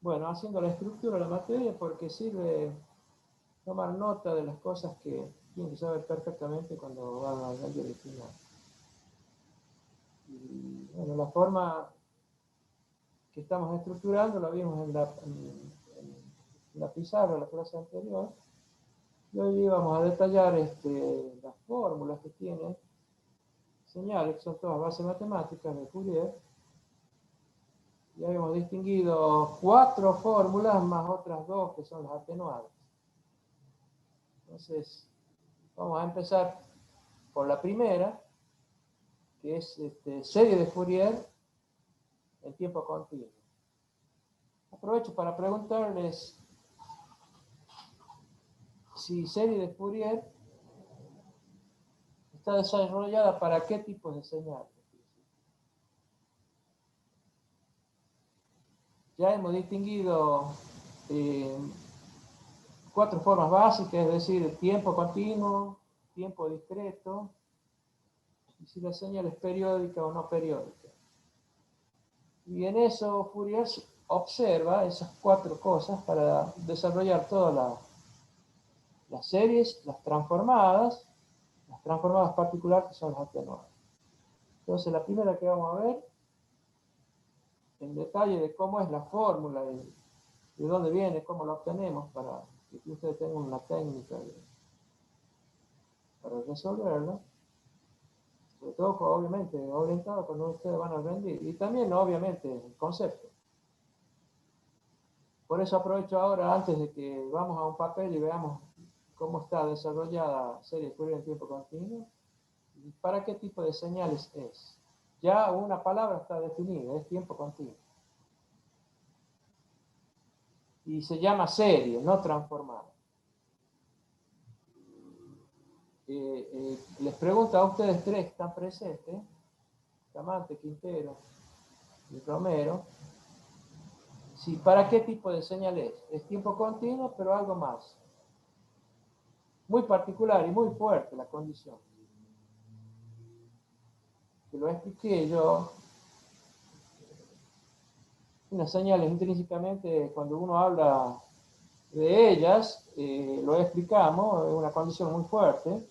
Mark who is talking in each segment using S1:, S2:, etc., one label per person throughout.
S1: bueno, haciendo la estructura de la materia porque sirve tomar nota de las cosas que tienen que saber perfectamente cuando van al álgebra final. Y bueno, la forma que estamos estructurando la vimos en la pizarra de la clase anterior. Y hoy vamos a detallar las fórmulas que tienen señales, que son todas bases matemáticas de Fourier. Ya hemos distinguido 4 fórmulas más otras 2 que son las atenuadas. Entonces, vamos a empezar por la primera, que es serie de Fourier en tiempo continuo. Aprovecho para preguntarles si serie de Fourier está desarrollada para qué tipos de señales. Ya hemos distinguido 4 formas básicas, es decir, tiempo continuo, tiempo discreto, y si la señal es periódica o no periódica. Y en eso Fourier observa esas 4 cosas para desarrollar todas las series, las transformadas particulares que son las atenuadas. Entonces la primera que vamos a ver, en detalle de cómo es la fórmula, de dónde viene, cómo la obtenemos, para que ustedes tengan una técnica para resolverla. Sobre todo, obviamente, orientado cuando ustedes van a rendir. Y también, obviamente, el concepto. Por eso aprovecho ahora, antes de que vamos a un papel y veamos cómo está desarrollada serie de Fourier en tiempo continuo, y para qué tipo de señales es. Ya una palabra está definida, es tiempo continuo. Y se llama serie, no transformada. Les pregunto a ustedes 3 que están presentes, Camante, Quintero y Romero, si para qué tipo de señal es. Es tiempo continuo, pero algo más. Muy particular y muy fuerte la condición. Que lo expliqué yo. Unas señales intrínsecamente, cuando uno habla de ellas, lo explicamos, es una condición muy fuerte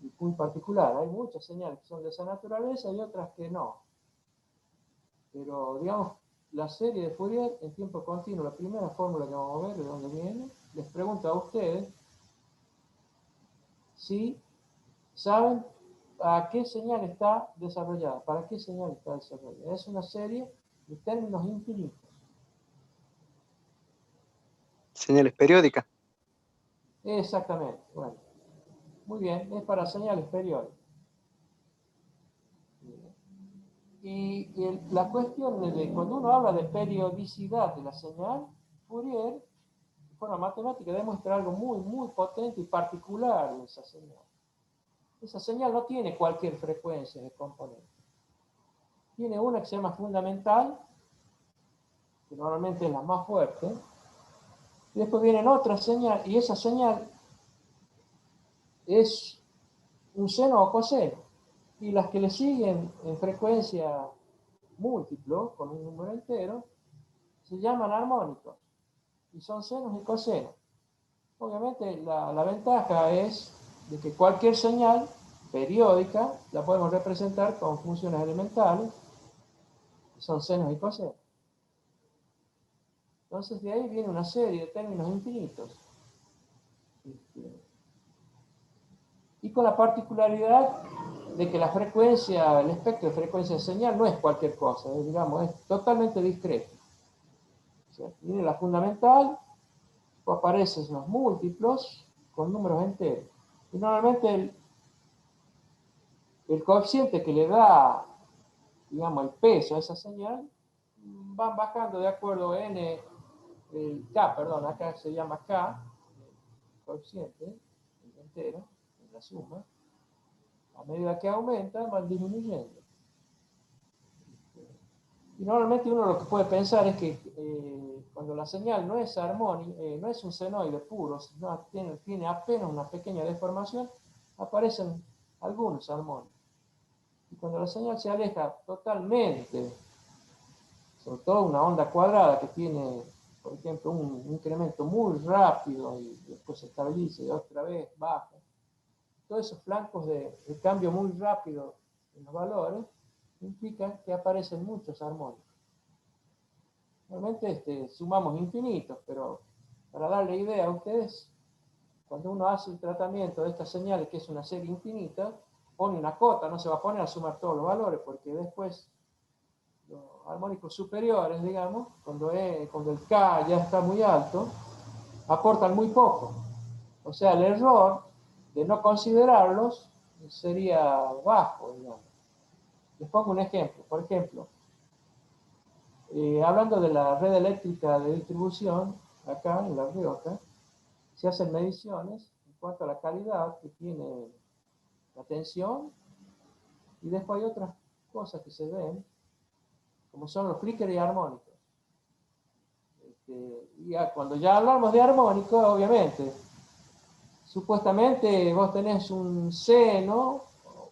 S1: y muy particular. Hay muchas señales que son de esa naturaleza y otras que no. Pero, digamos, la serie de Fourier en tiempo continuo, la primera fórmula que vamos a ver de dónde viene, les pregunto a ustedes si saben a qué señal está desarrollada, para qué señal está desarrollada. Es una serie de términos infinitos.
S2: Señales periódicas.
S1: Exactamente, bueno. Muy bien, es para señales periódicas. Y la cuestión de cuando uno habla de periodicidad de la señal, Fourier, de forma matemática, demuestra algo muy, muy potente y particular en esa señal. Esa señal no tiene cualquier frecuencia de componente. Tiene una que se llama fundamental, que normalmente es la más fuerte, y después vienen otras señales, y esa señal es un seno o coseno. Y las que le siguen en frecuencia múltiplo, con un número entero, se llaman armónicos. Y son senos y cosenos. Obviamente la ventaja es de que cualquier señal periódica la podemos representar con funciones elementales, que son senos y cosenos. Entonces de ahí viene una serie de términos infinitos. Y con la particularidad de que la frecuencia, el espectro de frecuencia de señal no es cualquier cosa, digamos, es totalmente discreto. Viene la fundamental, o aparecen los múltiplos con números enteros. Y normalmente el coeficiente que le da, digamos, el peso a esa señal, van bajando de acuerdo a n, el k, perdón, acá se llama k, el coeficiente, el entero, la suma. A medida que aumenta, van disminuyendo. Y normalmente uno lo que puede pensar es que cuando la señal no es armónica, no es un senoide puro, sino tiene apenas una pequeña deformación, aparecen algunos armónicos. Y cuando la señal se aleja totalmente sobre todo una onda cuadrada que tiene, por ejemplo, un incremento muy rápido y después se estabiliza y otra vez baja. Todos esos flancos de cambio muy rápido en los valores implican que aparecen muchos armónicos. Normalmente sumamos infinitos, pero para darle idea a ustedes, cuando uno hace el tratamiento de estas señales, que es una serie infinita, pone una cota, no se va a poner a sumar todos los valores, porque después los armónicos superiores, digamos, cuando el K ya está muy alto, aportan muy poco. O sea, el error de no considerarlos sería bajo, digamos. Les pongo un ejemplo. Por ejemplo, hablando de la red eléctrica de distribución, acá en La Rioja, se hacen mediciones en cuanto a la calidad que tiene la tensión, y después hay otras cosas que se ven, como son los flickers y armónicos. Cuando ya hablamos de armónicos, obviamente, supuestamente vos tenés un seno,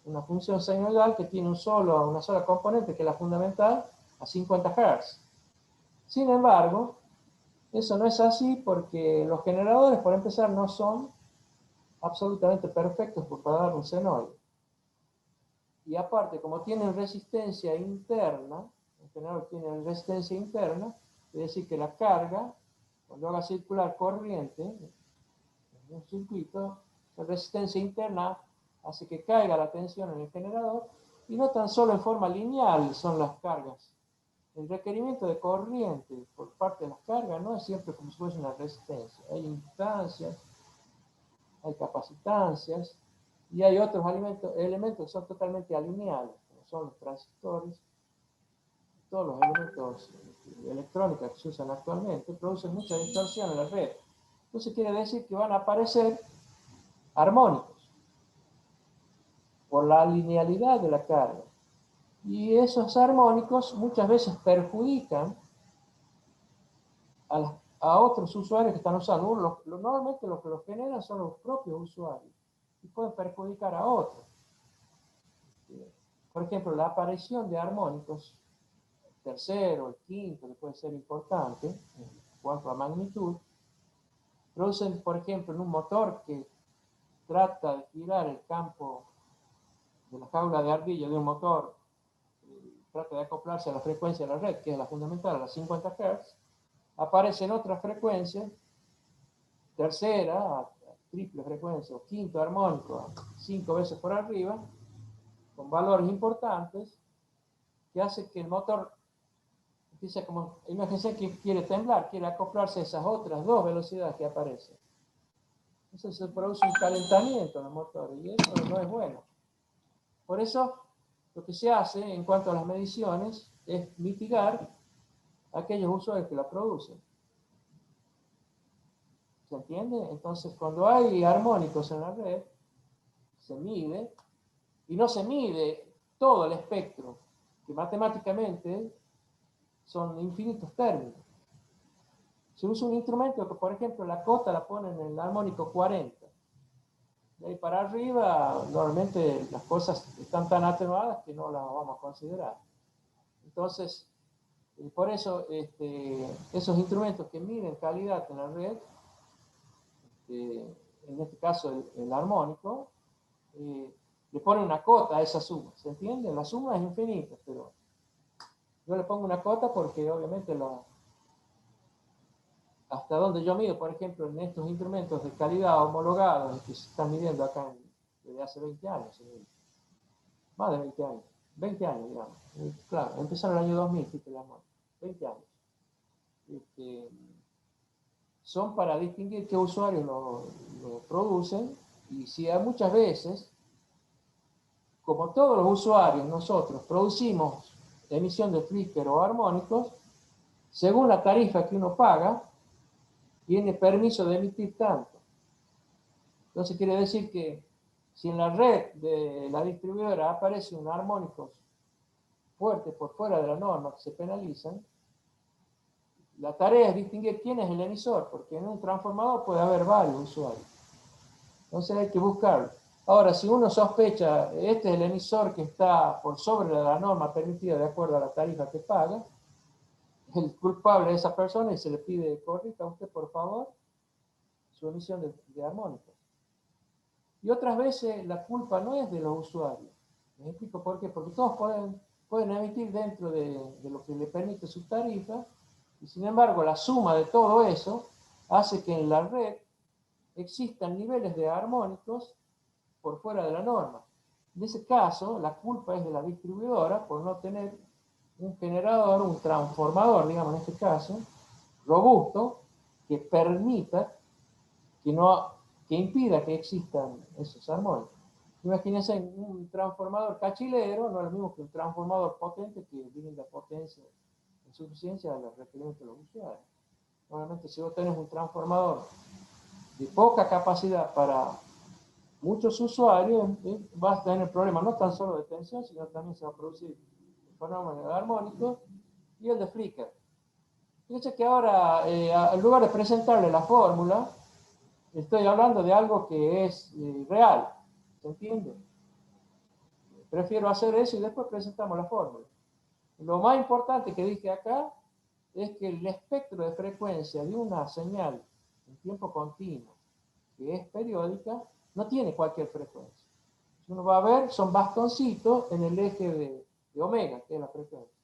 S1: una función senoidal que tiene una sola componente, que es la fundamental, a 50 Hz. Sin embargo, eso no es así porque los generadores, por empezar, no son absolutamente perfectos para dar un senoide. Y aparte, como tienen resistencia interna, en general tienen resistencia interna, es decir, que la carga, cuando haga circular corriente en un circuito, la resistencia interna hace que caiga la tensión en el generador, y no tan solo en forma lineal son las cargas. El requerimiento de corriente por parte de las cargas no es siempre como si fuese una resistencia. Hay inductancias, hay capacitancias, y hay otros elementos que son totalmente alineables, como son los transistores. Todos los elementos electrónicos que se usan actualmente producen mucha distorsión en la red. Entonces quiere decir que van a aparecer armónicos por la linealidad de la carga. Y esos armónicos muchas veces perjudican a otros usuarios que están usando. Normalmente los que los generan son los propios usuarios y pueden perjudicar a otros. Por ejemplo, la aparición de armónicos, el tercero, el quinto, que puede ser importante en cuanto a magnitud, producen, por ejemplo, en un motor que trata de girar el campo de la jaula de ardilla de un motor, trata de acoplarse a la frecuencia de la red, que es la fundamental, a las 50 Hz, aparecen otras frecuencias, tercera, triple frecuencia o quinto armónico, 5 veces por arriba, con valores importantes, que hace que el motor empiece como, imagínense que quiere temblar, quiere acoplarse a esas otras dos velocidades que aparecen. Entonces se produce un calentamiento en el motor, y eso no es bueno. Por eso, lo que se hace en cuanto a las mediciones es mitigar a aquellos usuarios que la producen. ¿Se entiende? Entonces, cuando hay armónicos en la red, se mide, y no se mide todo el espectro, que matemáticamente son infinitos términos. Se usa un instrumento que, por ejemplo, la cota la ponen en el armónico 40. De ahí para arriba, normalmente las cosas están tan atenuadas que no las vamos a considerar. Entonces, por eso, esos instrumentos que miden calidad en la red, en este caso el armónico, le ponen una cota a esa suma. ¿Se entiende? La suma es infinita, pero yo le pongo una cota porque obviamente hasta donde yo mido, por ejemplo, en estos instrumentos de calidad homologados que se están midiendo acá desde hace 20 años, más de 20 años, 20 años, digamos. Claro, empezaron en el año 2000, 20 años. Son para distinguir qué usuarios lo producen, y si muchas veces, como todos los usuarios, nosotros producimos emisión de flicker o armónicos, según la tarifa que uno paga, tiene permiso de emitir tanto. Entonces quiere decir que si en la red de la distribuidora aparece un armónico fuerte por fuera de la norma que se penalizan, la tarea es distinguir quién es el emisor, porque en un transformador puede haber varios usuarios. Entonces hay que buscarlo. Ahora, si uno sospecha, este es el emisor que está por sobre la norma permitida de acuerdo a la tarifa que paga, el culpable de esa persona y se le pide, corrija usted por favor su emisión de armónicos. Y otras veces la culpa no es de los usuarios. ¿Me explico por qué? Porque todos pueden emitir dentro de lo que le permite su tarifa, y sin embargo la suma de todo eso hace que en la red existan niveles de armónicos por fuera de la norma. En ese caso, la culpa es de la distribuidora por no tener un generador, un transformador, digamos en este caso, robusto, que permita, que, no, que impida que existan esos armónicos. Imagínense un transformador cachilero, no es lo mismo que un transformador potente que brinda potencia en suficiencia a los requerimientos de los usuarios. Obviamente, si vos tenés un transformador de poca capacidad para muchos usuarios, vas a tener problemas no tan solo de tensión, sino también se va a producir el fenómeno armónico y el de flicker. Fíjense que ahora, en lugar de presentarle la fórmula, estoy hablando de algo que es real, ¿se entiende? Prefiero hacer eso y después presentamos la fórmula. Lo más importante que dije acá es que el espectro de frecuencia de una señal en tiempo continuo, que es periódica, no tiene cualquier frecuencia. Si uno va a ver, son bastoncitos en el eje de omega, que es la frecuencia.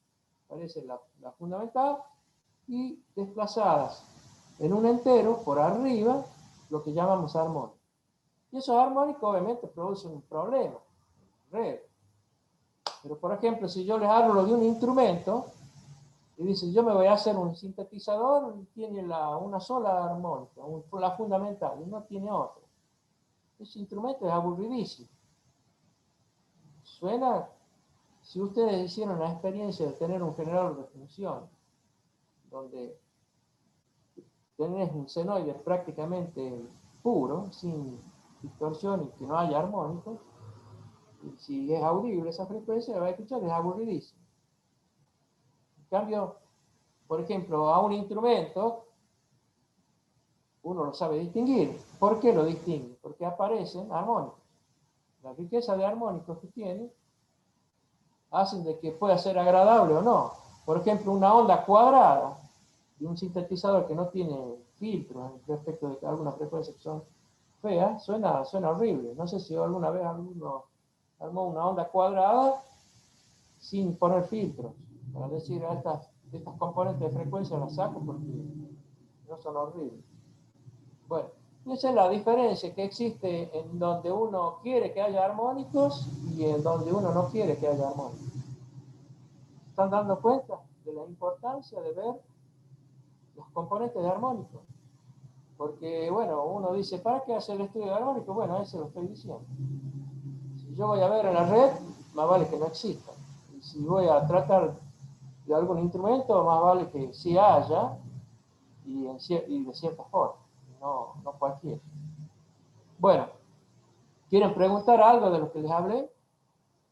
S1: Aparece la fundamental y desplazadas en un entero por arriba, lo que llamamos armónico. Y esos armónicos obviamente producen un problema, red. Pero por ejemplo, si yo les hablo de un instrumento y dice, yo me voy a hacer un sintetizador, tiene una sola armónica, la fundamental, y no tiene otra. Ese instrumento es aburridísimo. Suena, si ustedes hicieron la experiencia de tener un generador de función, donde tenés un senoide prácticamente puro, sin distorsión y que no haya armónicos, y si es audible esa frecuencia, va a escuchar, es aburridísimo. En cambio, por ejemplo, a un instrumento, uno lo sabe distinguir. ¿Por qué lo distingue? Porque aparecen armónicos. La riqueza de armónicos que tiene hacen de que pueda ser agradable o no. Por ejemplo, una onda cuadrada de un sintetizador que no tiene filtros respecto de algunas frecuencias que son feas, suena horrible. No sé si alguna vez alguno armó una onda cuadrada sin poner filtros. Para decir, estas componentes de frecuencia las saco porque no son horribles. Bueno, esa es la diferencia que existe en donde uno quiere que haya armónicos y en donde uno no quiere que haya armónicos. ¿Están dando cuenta de la importancia de ver los componentes de armónicos? Porque, bueno, uno dice, ¿para qué hacer el estudio de armónicos? Bueno, eso lo estoy diciendo. Si yo voy a ver en la red, más vale que no exista. Y si voy a tratar de algún instrumento, más vale que sí haya y de cierta forma, no cualquiera. Bueno, ¿quieren preguntar algo de lo que les hablé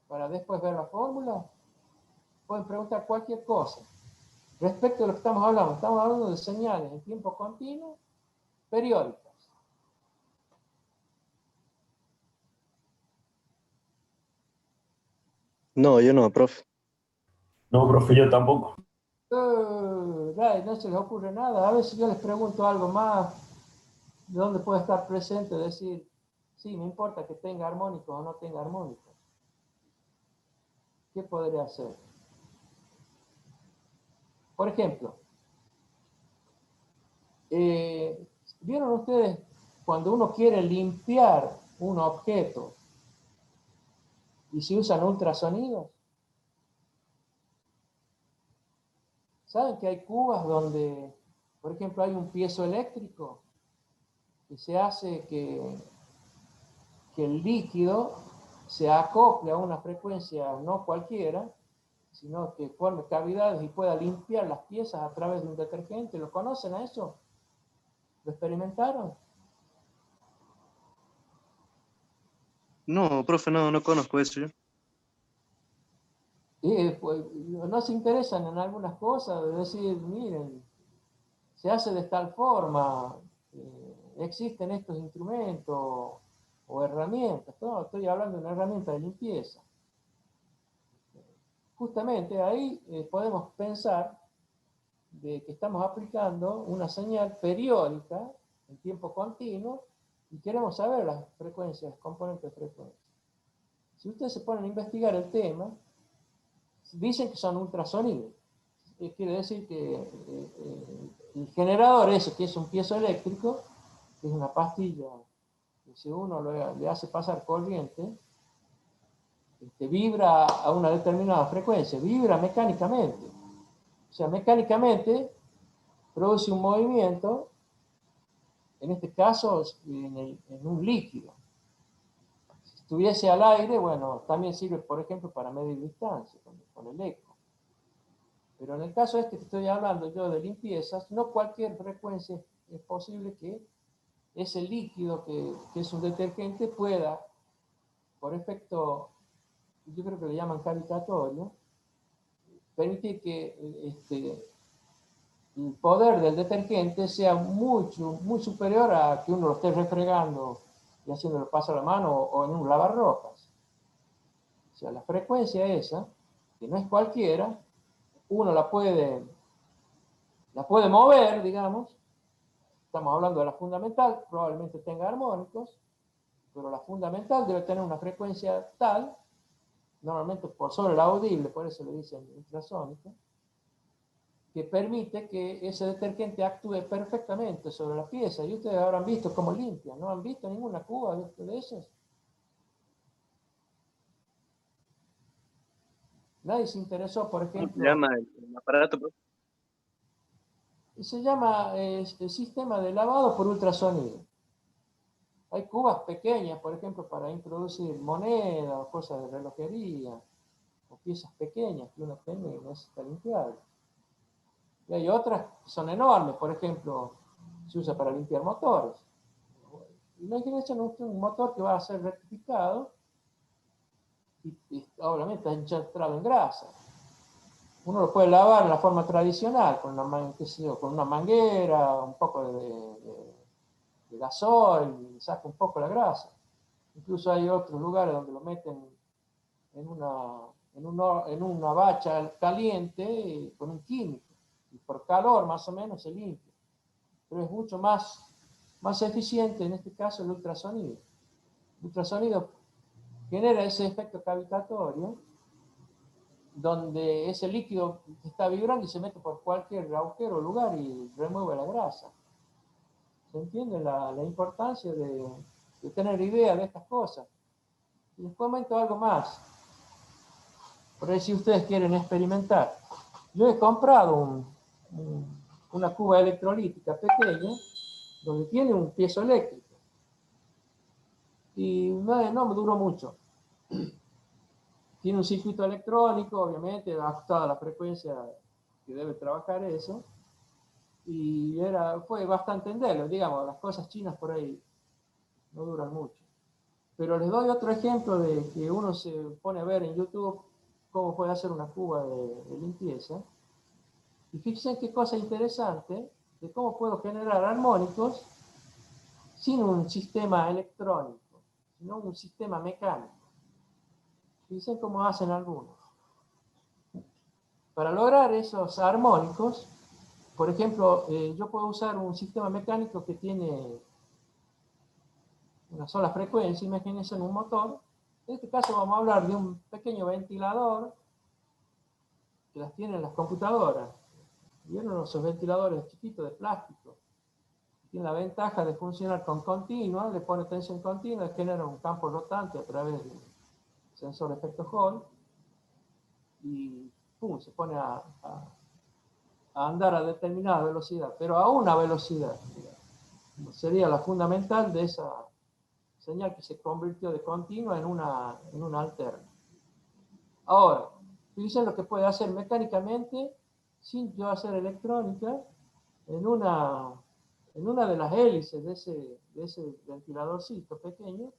S1: para después ver la fórmula? Pueden preguntar cualquier cosa. Respecto a lo que estamos hablando de señales en tiempo continuo periódicas.
S2: No, yo no, profe.
S3: No, profe, yo tampoco.
S1: No se les ocurre nada. A ver si yo les pregunto algo más, de dónde puede estar presente, decir, sí, me importa que tenga armónicos o no tenga armónicos. ¿Qué podría hacer? Por ejemplo, ¿vieron ustedes cuando uno quiere limpiar un objeto y se usan ultrasonidos? ¿Saben que hay cubas donde, por ejemplo, hay un piezoeléctrico que se hace que el líquido se acople a una frecuencia no cualquiera, sino que forme cavidades y pueda limpiar las piezas a través de un detergente? ¿Lo conocen a eso? ¿Lo experimentaron?
S2: No, profe, no conozco eso yo.
S1: Pues, no se interesan en algunas cosas, de decir, miren, se hace de tal forma, existen estos instrumentos o herramientas. No, estoy hablando de una herramienta de limpieza. Justamente ahí podemos pensar de que estamos aplicando una señal periódica en tiempo continuo y queremos saber las frecuencias, componentes de frecuencia. Si ustedes se ponen a investigar el tema, dicen que son ultrasonidos. Quiere decir que el generador ese, que es un piezoeléctrico, que es una pastilla que si uno le hace pasar corriente, vibra a una determinada frecuencia, vibra mecánicamente. O sea, mecánicamente produce un movimiento, en este caso en un líquido. Si estuviese al aire, bueno, también sirve, por ejemplo, para medir distancia con el eco. Pero en el caso este que estoy hablando yo de limpiezas, no cualquier frecuencia es posible que ese líquido que es un detergente pueda, por efecto, yo creo que le llaman cavitatorio, permitir que el poder del detergente sea muy superior a que uno lo esté refregando y haciéndolo pasar la mano o en un lavarropas. O sea, la frecuencia esa, que no es cualquiera, uno la puede mover, digamos. Estamos hablando de la fundamental, probablemente tenga armónicos, pero la fundamental debe tener una frecuencia tal, normalmente por sobre la audible, por eso le dicen ultrasónica, que permite que ese detergente actúe perfectamente sobre la pieza. Y ustedes habrán visto cómo limpia, ¿no han visto ninguna cuba de esos? Nadie se interesó, por
S2: ¿Cómo se
S1: ejemplo.
S2: llama el aparato, profe?
S1: Se llama el sistema de lavado por ultrasonido. Hay cubas pequeñas, por ejemplo, para introducir moneda o cosas de relojería, o piezas pequeñas que uno tiene y necesita limpiar. Y hay otras que son enormes, por ejemplo, se usa para limpiar motores. Imagínense un motor que va a ser rectificado y obviamente está entrado en grasa. Uno lo puede lavar en la forma tradicional, con una manguera, un poco de gasoil, y saca un poco la grasa. Incluso hay otros lugares donde lo meten en una bacha caliente con un químico. Y por calor más o menos se limpia. Pero es mucho más eficiente en este caso el ultrasonido. El ultrasonido genera ese efecto cavitatorio donde ese líquido está vibrando y se mete por cualquier agujero o lugar y remueve la grasa. ¿Se entiende la importancia de tener idea de estas cosas? Y les comento algo más, por ahí si ustedes quieren experimentar. Yo he comprado una cuba electrolítica pequeña donde tiene un piezoeléctrico y no me duró mucho. Tiene un circuito electrónico, obviamente, ajustado a la frecuencia que debe trabajar eso, y fue bastante endeble, digamos, las cosas chinas por ahí no duran mucho. Pero les doy otro ejemplo de que uno se pone a ver en YouTube cómo puede hacer una cuba de limpieza. Y fíjense qué cosa interesante de cómo puedo generar armónicos sin un sistema electrónico, sino un sistema mecánico. Fíjense cómo hacen algunos. Para lograr esos armónicos, por ejemplo, yo puedo usar un sistema mecánico que tiene una sola frecuencia, imagínense en un motor. En este caso vamos a hablar de un pequeño ventilador que las tienen las computadoras. ¿Vieron esos ventiladores chiquitos de plástico? Tiene la ventaja de funcionar con continua, le pone tensión continua, genera un campo rotante a través del sensor de efecto Hall y pum, se pone a andar a determinada velocidad, pero a una velocidad. Sería la fundamental de esa señal que se convirtió de continua en una alterna. Ahora, fíjense lo que puede hacer mecánicamente, sin yo hacer electrónica, en una de las hélices de ese ventiladorcito pequeño,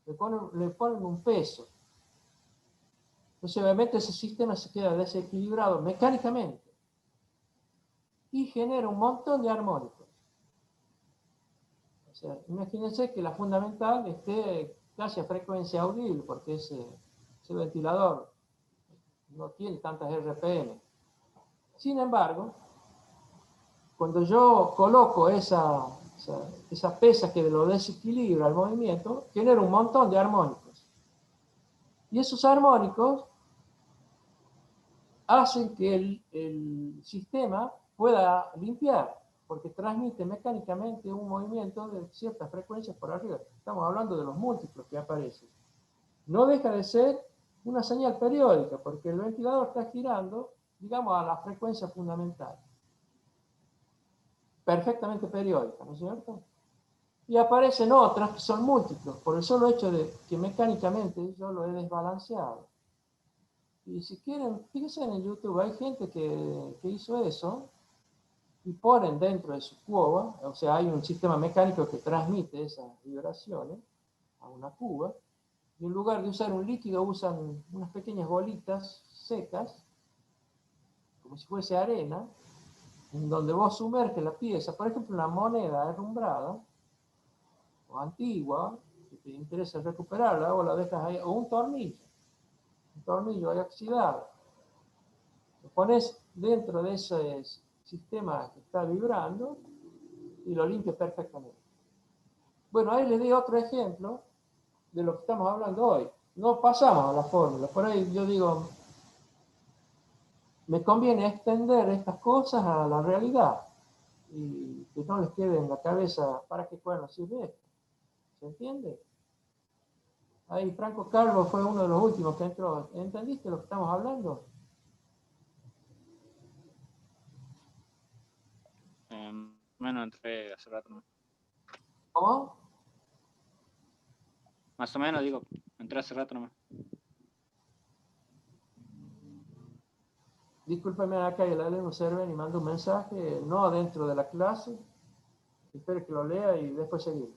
S1: le ponen un peso. Entonces, obviamente, ese sistema se queda desequilibrado mecánicamente y genera un montón de armónicos. O sea, imagínense que la fundamental esté casi a frecuencia audible, porque ese ventilador no tiene tantas RPM. Sin embargo, cuando yo coloco esa pesa que lo desequilibra el movimiento, genera un montón de armónicos. Y esos armónicos hacen que el sistema pueda limpiar, porque transmite mecánicamente un movimiento de ciertas frecuencias por arriba. Estamos hablando de los múltiplos que aparecen. No deja de ser una señal periódica, porque el ventilador está girando, digamos, a la frecuencia fundamental. Perfectamente periódica, ¿no es cierto? Y aparecen otras que son múltiplos, por el solo hecho de que mecánicamente yo lo he desbalanceado. Y si quieren, fíjense en YouTube, hay gente que hizo eso y ponen dentro de su cuba, o sea, hay un sistema mecánico que transmite esas vibraciones a una cuba, y en lugar de usar un líquido usan unas pequeñas bolitas secas, como si fuese arena, en donde vos sumerges la pieza, por ejemplo, una moneda herrumbrada o antigua, que te interesa recuperarla, o la dejas ahí, o un tornillo ahí oxidado. Lo pones dentro de ese sistema que está vibrando y lo limpias perfectamente. Bueno, ahí les di otro ejemplo de lo que estamos hablando hoy. No pasamos a la fórmula. Por ahí yo digo, me conviene extender estas cosas a la realidad y que no les quede en la cabeza para qué cuerno sirve esto. ¿Se entiende? Ahí Franco Carlos fue uno de los últimos que entró. ¿Entendiste lo que estamos hablando?
S4: Bueno, entré hace rato, ¿no?
S1: ¿Cómo?
S4: Más o menos, digo, entré hace rato nomás.
S1: Discúlpeme, acá el alumno Serven y manda un mensaje, no dentro de la clase. Espero que lo lea y después seguir.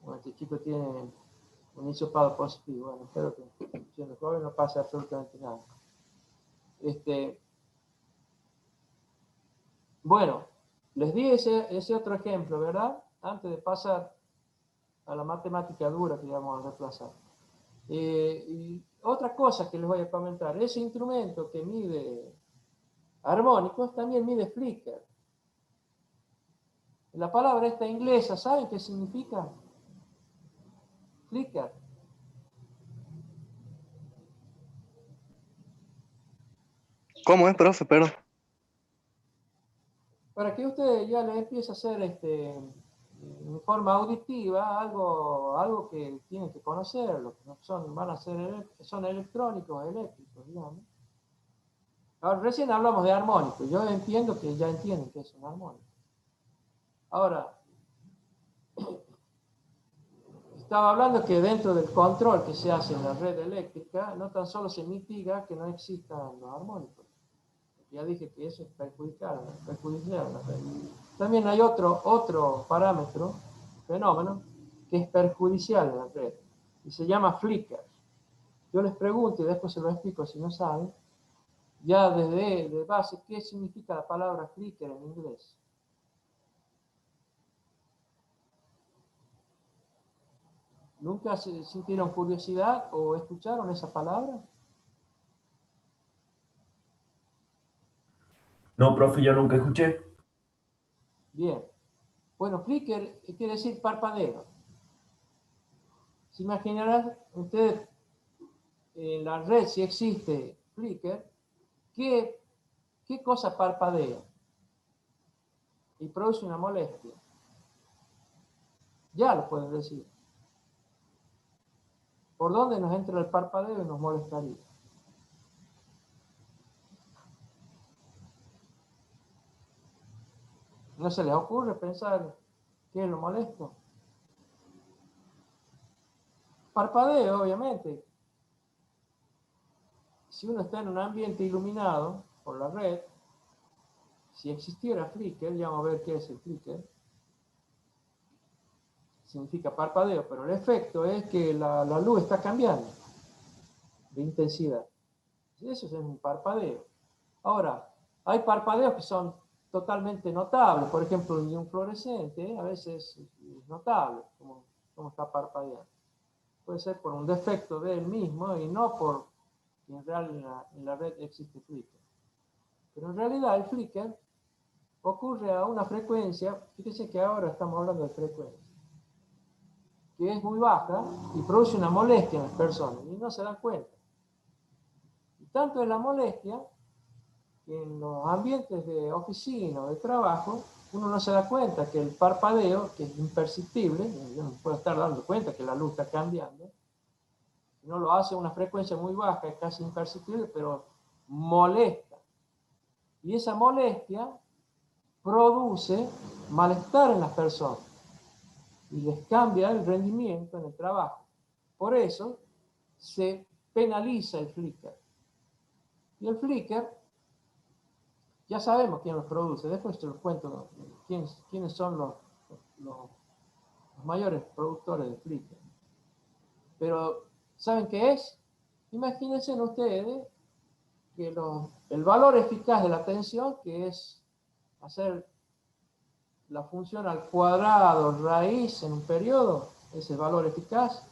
S1: Bueno, este chico tiene un hisopado positivo. Bueno, espero que siendo joven no pase absolutamente nada. Bueno, les di ese otro ejemplo, ¿verdad? Antes de pasar a la matemática dura que vamos a reemplazar. Y otra cosa que les voy a comentar, ese instrumento que mide armónicos también mide flicker. La palabra esta inglesa, ¿saben qué significa? Flicker.
S2: ¿Cómo es, profe? Perdón.
S1: Para que usted ya le empiece a hacer en forma auditiva algo que tienen que conocerlo, que no son electrónicos, eléctricos, digamos. Ahora, recién hablamos de armónicos, yo entiendo que ya entienden que es un armónico. Ahora, estaba hablando que dentro del control que se hace en la red eléctrica, no tan solo se mitiga que no existan los armónicos. Ya dije que eso es perjudicial. También hay otro parámetro, fenómeno, que es perjudicial en la red, y se llama flicker. Yo les pregunto y después se lo explico si no saben, ya desde de base, ¿qué significa la palabra flicker en inglés? ¿Nunca sintieron curiosidad o escucharon esa palabra?
S3: No, profe, yo nunca escuché.
S1: Bien. Bueno, flicker quiere decir parpadeo. Se imaginarán ustedes en la red, si existe flicker, ¿qué cosa parpadea? Y produce una molestia. Ya lo pueden decir. ¿Por dónde nos entra el parpadeo y nos molestaría? ¿No se les ocurre pensar qué es lo molesto? Parpadeo, obviamente. Si uno está en un ambiente iluminado por la red, si existiera flicker, ya vamos a ver qué es el flicker, significa parpadeo, pero el efecto es que la luz está cambiando de intensidad. Eso es un parpadeo. Ahora, hay parpadeos que son totalmente notables, por ejemplo, en un fluorescente, a veces es notable como está parpadeando. Puede ser por un defecto de él mismo y no por que en la red existe Flickr. Pero en realidad el Flickr ocurre a una frecuencia, fíjense que ahora estamos hablando de frecuencia, que es muy baja y produce una molestia en las personas y no se dan cuenta. Y tanto es la molestia que en los ambientes de oficina o de trabajo uno no se da cuenta que el parpadeo, que es imperceptible, yo no puedo estar dando cuenta que la luz está cambiando, no lo hace a una frecuencia muy baja, es casi imperceptible, pero molesta. Y esa molestia produce malestar en las personas y les cambia el rendimiento en el trabajo. Por eso se penaliza el Flickr. Y el Flickr, ya sabemos quién los produce, después te los cuento quiénes son los mayores productores de Flickr. Pero, ¿saben qué es? Imagínense ustedes que el valor eficaz de la tensión, que es hacer la función al cuadrado raíz en un periodo, es el valor eficaz.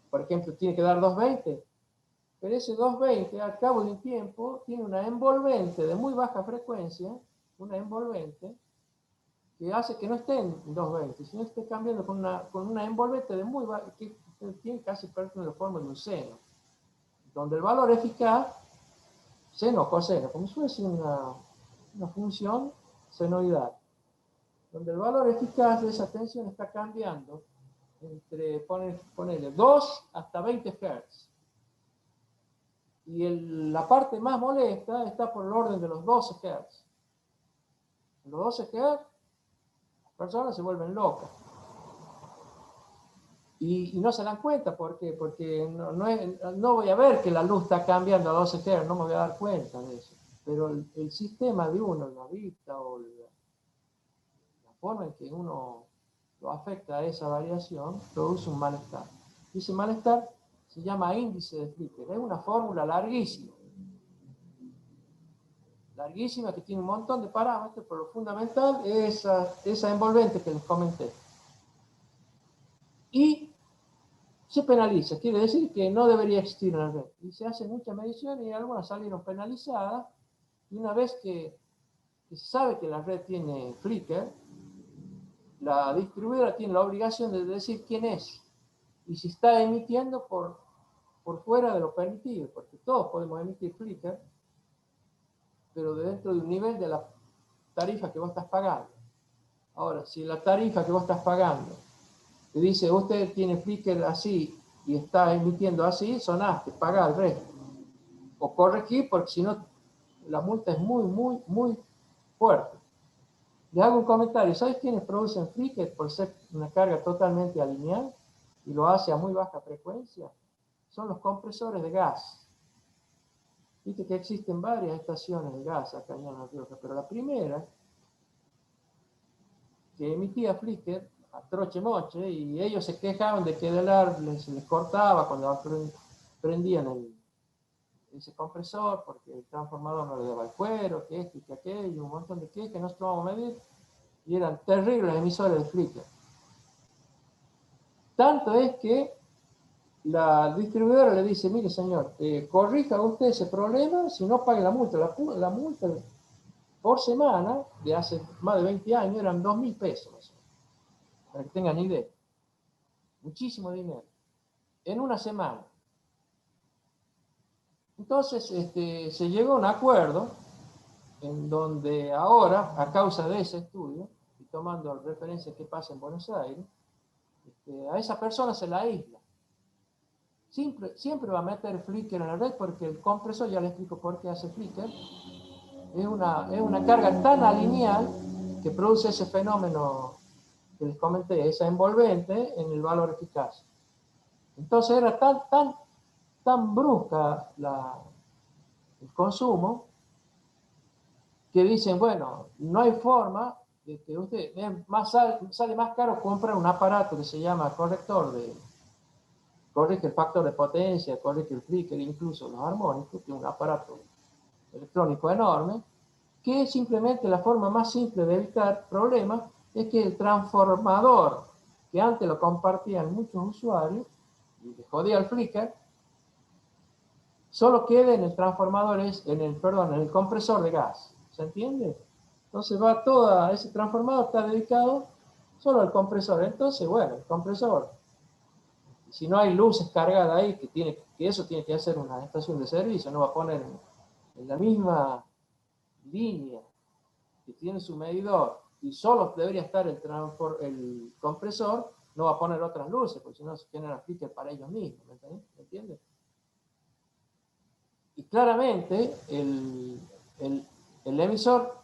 S1: Por ejemplo, tiene que dar 220, pero ese 220 al cabo de un tiempo tiene una envolvente de muy baja frecuencia, una envolvente que hace que no esté en 220, sino que esté cambiando con una envolvente de muy baja, que tiene casi la forma de un seno, donde el valor eficaz, seno o coseno, como suele ser una función senoidal, donde el valor eficaz de esa tensión está cambiando entre, ponerle 2 hasta 20 Hz. Y la parte más molesta está por el orden de los 12 Hz. En los 12 Hz, las personas se vuelven locas. Y no se dan cuenta, ¿por qué? Porque no voy a ver que la luz está cambiando a 12 Hz, no me voy a dar cuenta de eso. Pero el sistema de uno, la vista o la forma en que uno lo afecta a esa variación, produce un malestar. Y ese malestar se llama índice de Flickr. Es una fórmula larguísima. Larguísima, que tiene un montón de parámetros, pero lo fundamental es esa envolvente que les comenté. Y se penaliza, quiere decir que no debería existir en la red. Y se hacen muchas mediciones y algunas salieron penalizadas. Y una vez que se sabe que la red tiene Flickr, la distribuidora tiene la obligación de decir quién es y si está emitiendo por fuera de lo permitido, porque todos podemos emitir Flickr, pero dentro de un nivel de la tarifa que vos estás pagando. Ahora, si la tarifa que vos estás pagando te dice usted tiene Flickr así y está emitiendo así, sonaste, paga el resto. O corregir, porque si no, la multa es muy, muy, muy fuerte. Les hago un comentario. ¿Sabes quiénes producen Flickr por ser una carga totalmente alineal y lo hace a muy baja frecuencia? Son los compresores de gas. Viste que existen varias estaciones de gas acá en La Rioja, pero la primera que emitía Flickr a troche moche, y ellos se quejaban de que del árbol se les cortaba cuando prendían ese compresor, porque el transformador no le daba el cuero, que esto y que aquello, un montón de quejas que nosotros vamos a medir, y eran terribles emisores de Flickr. Tanto es que la distribuidora le dice, mire señor, corrija usted ese problema, si no pague la multa. La multa por semana, de hace más de 20 años, eran 2.000 pesos, para que tengan idea. Muchísimo dinero. En una semana. Entonces se llegó a un acuerdo en donde ahora, a causa de ese estudio, y tomando referencia a qué pasa en Buenos Aires, a esa persona se la aísla. Siempre va a meter Flickr en la red porque el compresor, ya le explico por qué hace Flickr, es una carga tan alineal que produce ese fenómeno que les comenté, esa envolvente en el valor eficaz. Entonces era tan brusca el consumo que dicen, bueno, no hay forma de que usted, sale más caro comprar un aparato que se llama corrector corrige el factor de potencia, corrige el Flickr, incluso los armónicos, que es un aparato electrónico enorme, que simplemente la forma más simple de evitar problemas es que el transformador, que antes lo compartían muchos usuarios, y le jodía el Flickr, solo quede en el transformador, perdón, en el compresor de gas. ¿Se entiende? Entonces va toda, ese transformador está dedicado solo al compresor. Entonces, bueno, el compresor, si no hay luces cargadas ahí, que eso tiene que hacer una estación de servicio, no va a poner en la misma línea que tiene su medidor y solo debería estar el compresor, no va a poner otras luces, porque si no se generan flicker para ellos mismos, ¿me entiendes? Y claramente el emisor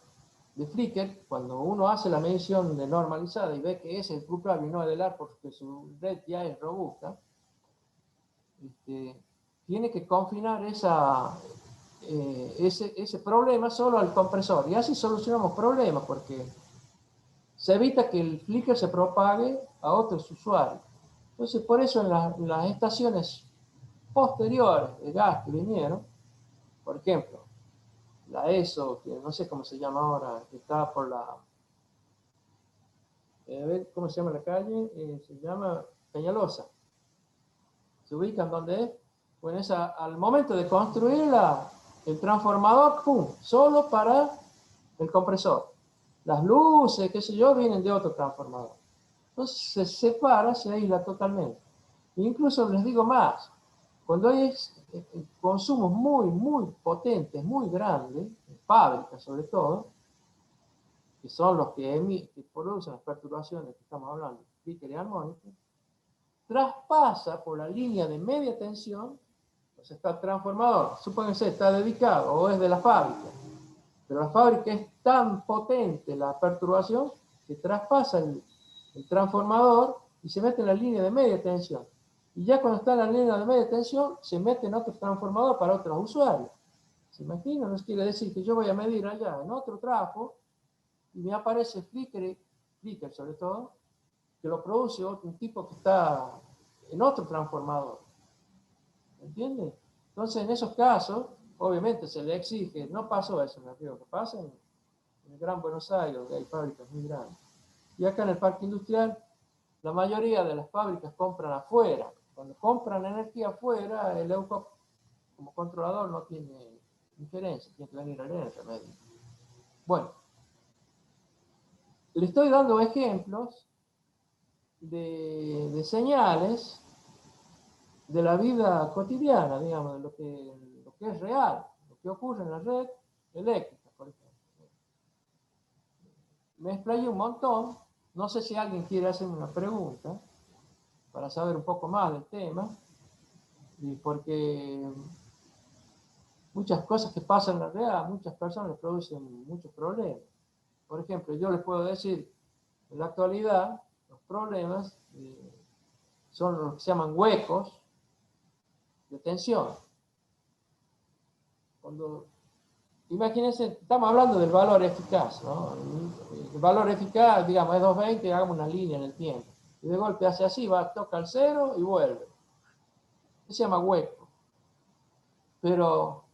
S1: de flicker, cuando uno hace la medición de normalizada y ve que ese es el culpable y no el AR porque su red ya es robusta, tiene que confinar ese problema solo al compresor. Y así solucionamos problemas, porque se evita que el flicker se propague a otros usuarios. Entonces, por eso en las estaciones posteriores de gas que vinieron, por ejemplo, la ESO, que no sé cómo se llama ahora, que está por la... a ver, ¿cómo se llama la calle? Se llama Peñalosa. ¿Se ubican dónde es? Bueno, al momento de construirla, el transformador, ¡pum!, solo para el compresor. Las luces, qué sé yo, vienen de otro transformador. Entonces se separa, se aísla totalmente. E incluso les digo más, cuando hay consumos muy potentes, muy grandes, en fábricas sobre todo, que son los que producen las perturbaciones que estamos hablando, flicker y armónica, traspasa por la línea de media tensión, o sea, está el transformador, supónganse, está dedicado o es de la fábrica, pero la fábrica es tan potente la perturbación que traspasa el transformador y se mete en la línea de media tensión. Y ya cuando está en la línea de media tensión, se mete en otro transformador para otros usuarios. ¿Se imaginan? Eso quiere decir que yo voy a medir allá en otro trafo y me aparece flicker sobre todo, que lo produce un tipo que está en otro transformador. ¿Entiendes? Entonces, en esos casos, obviamente se le exige, no pasó eso en el Río, que pasa en el Gran Buenos Aires, donde hay fábricas muy grandes. Y acá en el parque industrial, la mayoría de las fábricas compran afuera. Cuando compran energía afuera, el EUCOP como controlador no tiene injerencia, tiene que venir al remedio. Bueno, le estoy dando ejemplos de señales de la vida cotidiana, digamos, de lo que es real, lo que ocurre en la red eléctrica, por ejemplo. Me explayé un montón, no sé si alguien quiere hacerme una pregunta para saber un poco más del tema, y porque muchas cosas que pasan en la red a muchas personas les producen muchos problemas. Por ejemplo, yo les puedo decir, en la actualidad, los problemas son los que se llaman huecos de tensión. Imagínense, estamos hablando del valor eficaz, ¿no? El valor eficaz, digamos, es 220, hagamos una línea en el tiempo. Y de golpe hace así, toca el 0 y vuelve. Eso se llama hueco. Pero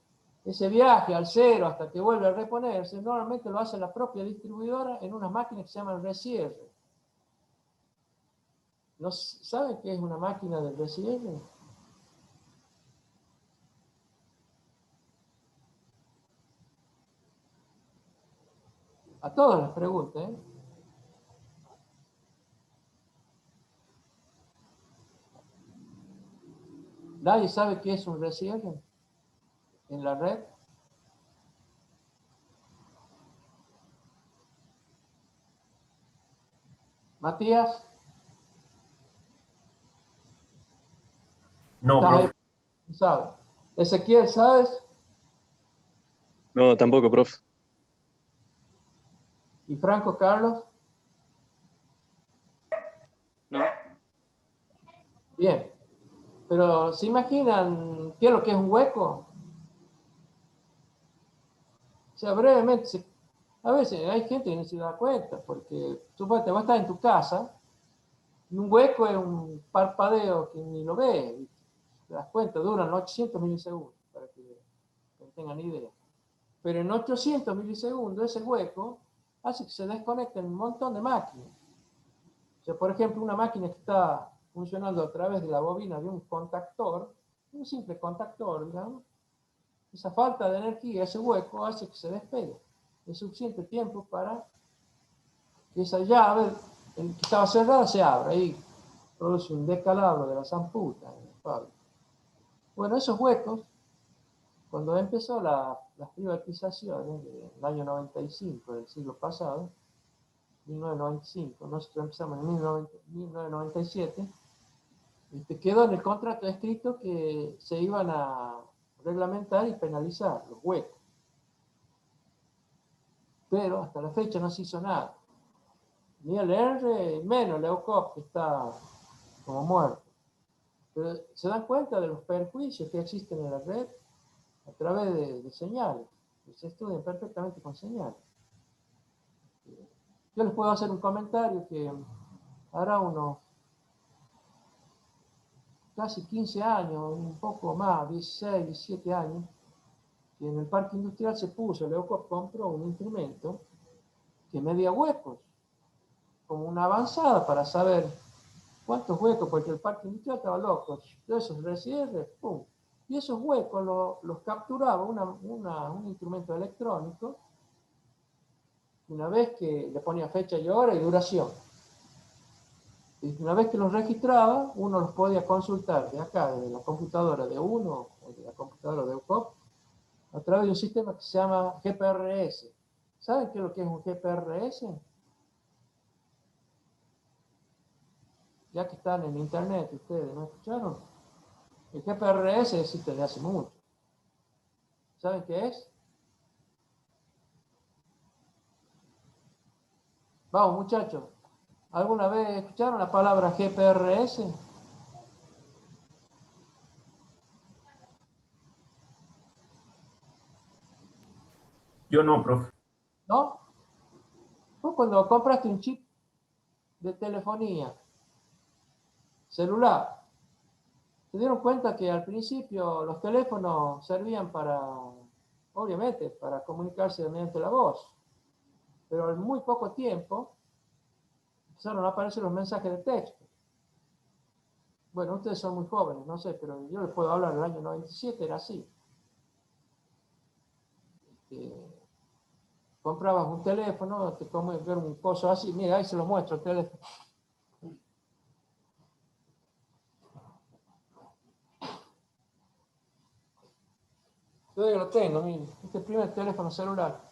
S1: ese viaje al 0 hasta que vuelve a reponerse, normalmente lo hace la propia distribuidora en unas máquinas que se llaman recierre. ¿No saben qué es una máquina de recierre? A todos les pregunto, ¿eh? ¿Nadie sabe qué es un recierre en la red? Matías,
S3: No,
S1: ¿estás ahí?
S3: profe.
S1: No sabes. Ezequiel, ¿sabes?
S2: No, tampoco, profe.
S1: ¿Y Franco Carlos?
S4: No,
S1: Bien. Pero ¿se imaginan qué es lo que es un hueco? O sea, brevemente, a veces hay gente que no se da cuenta, porque suponete, vos estás en tu casa y un hueco es un parpadeo que ni lo ves. Te das cuenta, duran 800 milisegundos, para que tengan idea. Pero en 800 milisegundos ese hueco hace que se desconecten un montón de máquinas. O sea, por ejemplo, una máquina que está funcionando a través de la bobina de un contactor, un simple contactor, digamos, esa falta de energía, ese hueco, hace que se despegue. Es suficiente tiempo para que esa llave que estaba cerrada se abra y produce un descalabro de la zamputa en el fábrica. Bueno, esos huecos, cuando empezó las privatizaciones del año 95 del siglo pasado, 1995, nosotros empezamos en 1997, quedó en el contrato escrito que se iban a reglamentar y penalizar los huecos. Pero hasta la fecha no se hizo nada. Ni el R, menos el EUCOP, que está como muerto. Pero se dan cuenta de los perjuicios que existen en la red a través de señales, que se estudian perfectamente con señales. Yo les puedo hacer un comentario que hará unos casi 15 años, un poco más, 16, 17 años, que en el parque industrial se puso, el EUCOP compró un instrumento que medía huecos, como una avanzada para saber cuántos huecos, porque el parque industrial estaba loco, de esos recierres, ¡pum! Y esos huecos los capturaba un instrumento electrónico, una vez que le ponía fecha y hora y duración. Y una vez que los registraba, uno los podía consultar de acá, de la computadora de uno o de la computadora de EUCOP, a través de un sistema que se llama GPRS. ¿Saben qué es lo que es un GPRS? Ya que están en internet, ustedes no escucharon. El GPRS existe desde hace mucho. ¿Saben qué es? Vamos, muchachos. ¿Alguna vez escucharon la palabra GPRS?
S3: Yo no, profe.
S1: ¿No? Vos cuando compraste un chip de telefonía celular, se dieron cuenta que al principio los teléfonos servían para, obviamente, para comunicarse mediante la voz. Pero en muy poco tiempo empezaron a aparecer los mensajes de texto. Bueno, ustedes son muy jóvenes, no sé, pero yo les puedo hablar del año 97, era así. Comprabas un teléfono, te comes ver un coso así, mira, ahí se los muestro el teléfono. Yo ya lo tengo, mire, este es el primer teléfono celular.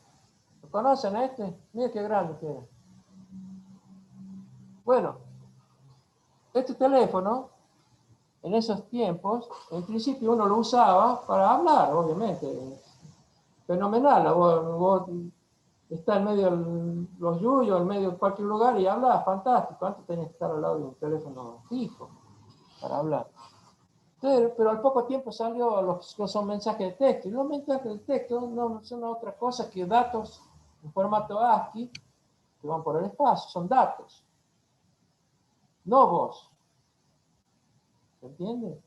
S1: ¿Lo conocen a este? Mira qué grande que era. Bueno, este teléfono, en esos tiempos, en principio uno lo usaba para hablar, obviamente. Fenomenal, vos está en medio de los yuyos, en medio de cualquier lugar y hablas, fantástico. Antes tenías que estar al lado de un teléfono fijo para hablar. Pero al poco tiempo salió los que son mensajes de texto. Y los mensajes de texto no son otra cosa que datos en formato ASCII que van por el espacio. Son datos, no voz. ¿Se entiende?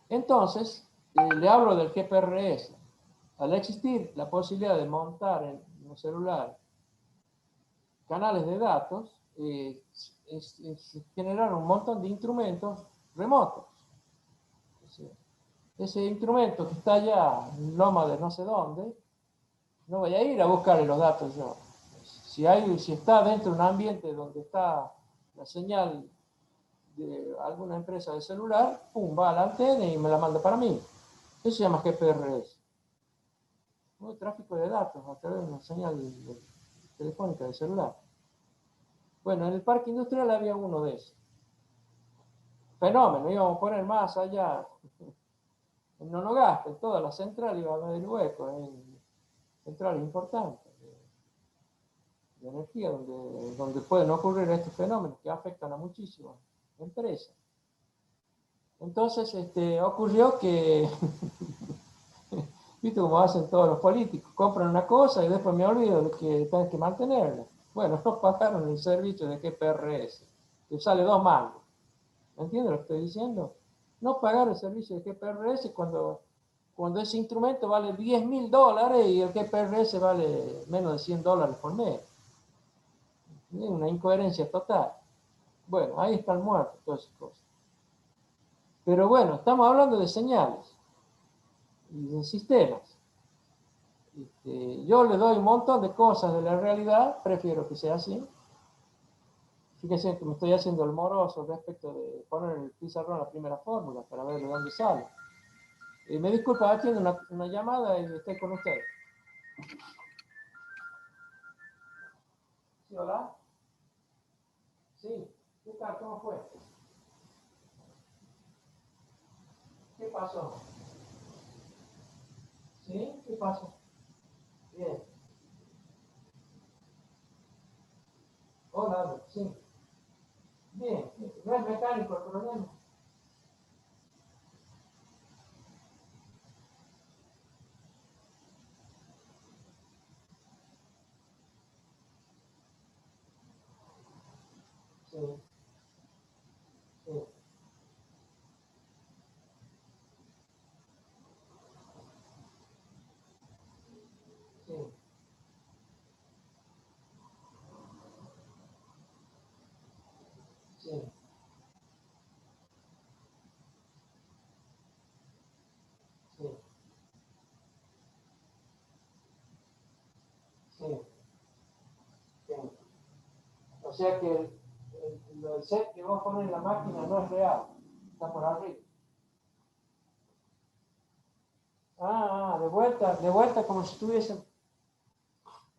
S1: Entonces, le hablo del GPRS. Al existir la posibilidad de montar en un celular canales de datos, generaron un montón de instrumentos remotos. Ese instrumento que está allá en loma de no sé dónde, no voy a ir a buscarle los datos yo. Si está dentro de un ambiente donde está la señal de alguna empresa de celular, pum, va a la antena y me la manda para mí. Eso se llama GPRS. ¿No? Tráfico de datos a través de una señal telefónica de celular. Bueno, en el parque industrial había uno de esos. Fenómeno, íbamos a poner más allá. En Nonogasta, en toda la central iba a haber huecos, en centrales importantes de energía, donde pueden ocurrir estos fenómenos que afectan a muchísimas empresas. Entonces, ocurrió que, viste cómo hacen todos los políticos, compran una cosa y después me olvido de que tienen que mantenerla. Bueno, no pagaron el servicio de GPRS, que sale 2 mangos. ¿Me entiendes lo que estoy diciendo? No pagar el servicio de GPRS cuando ese instrumento vale $10.000 y el GPRS vale menos de $100 por mes. Es una incoherencia total. Bueno, ahí están muertos todas esas cosas. Pero bueno, estamos hablando de señales y de sistemas. Yo le doy un montón de cosas de la realidad, prefiero que sea así. Fíjense que me estoy haciendo el moroso respecto de poner en el pizarrón la primera fórmula para ver de dónde sale. Me disculpa, atiendo una llamada y estoy con ustedes. ¿Sí, hola? Sí, ¿qué tal? ¿Cómo fue? ¿Qué pasó? ¿Sí? ¿Qué pasó? Bien. Hola, sí. Bien, no es mecánico el problema. Sí, sí, sí, sí, sí, sí, sí. O sea que el set que vos pones en la máquina no es real, está por arriba. De vuelta como si estuviesen.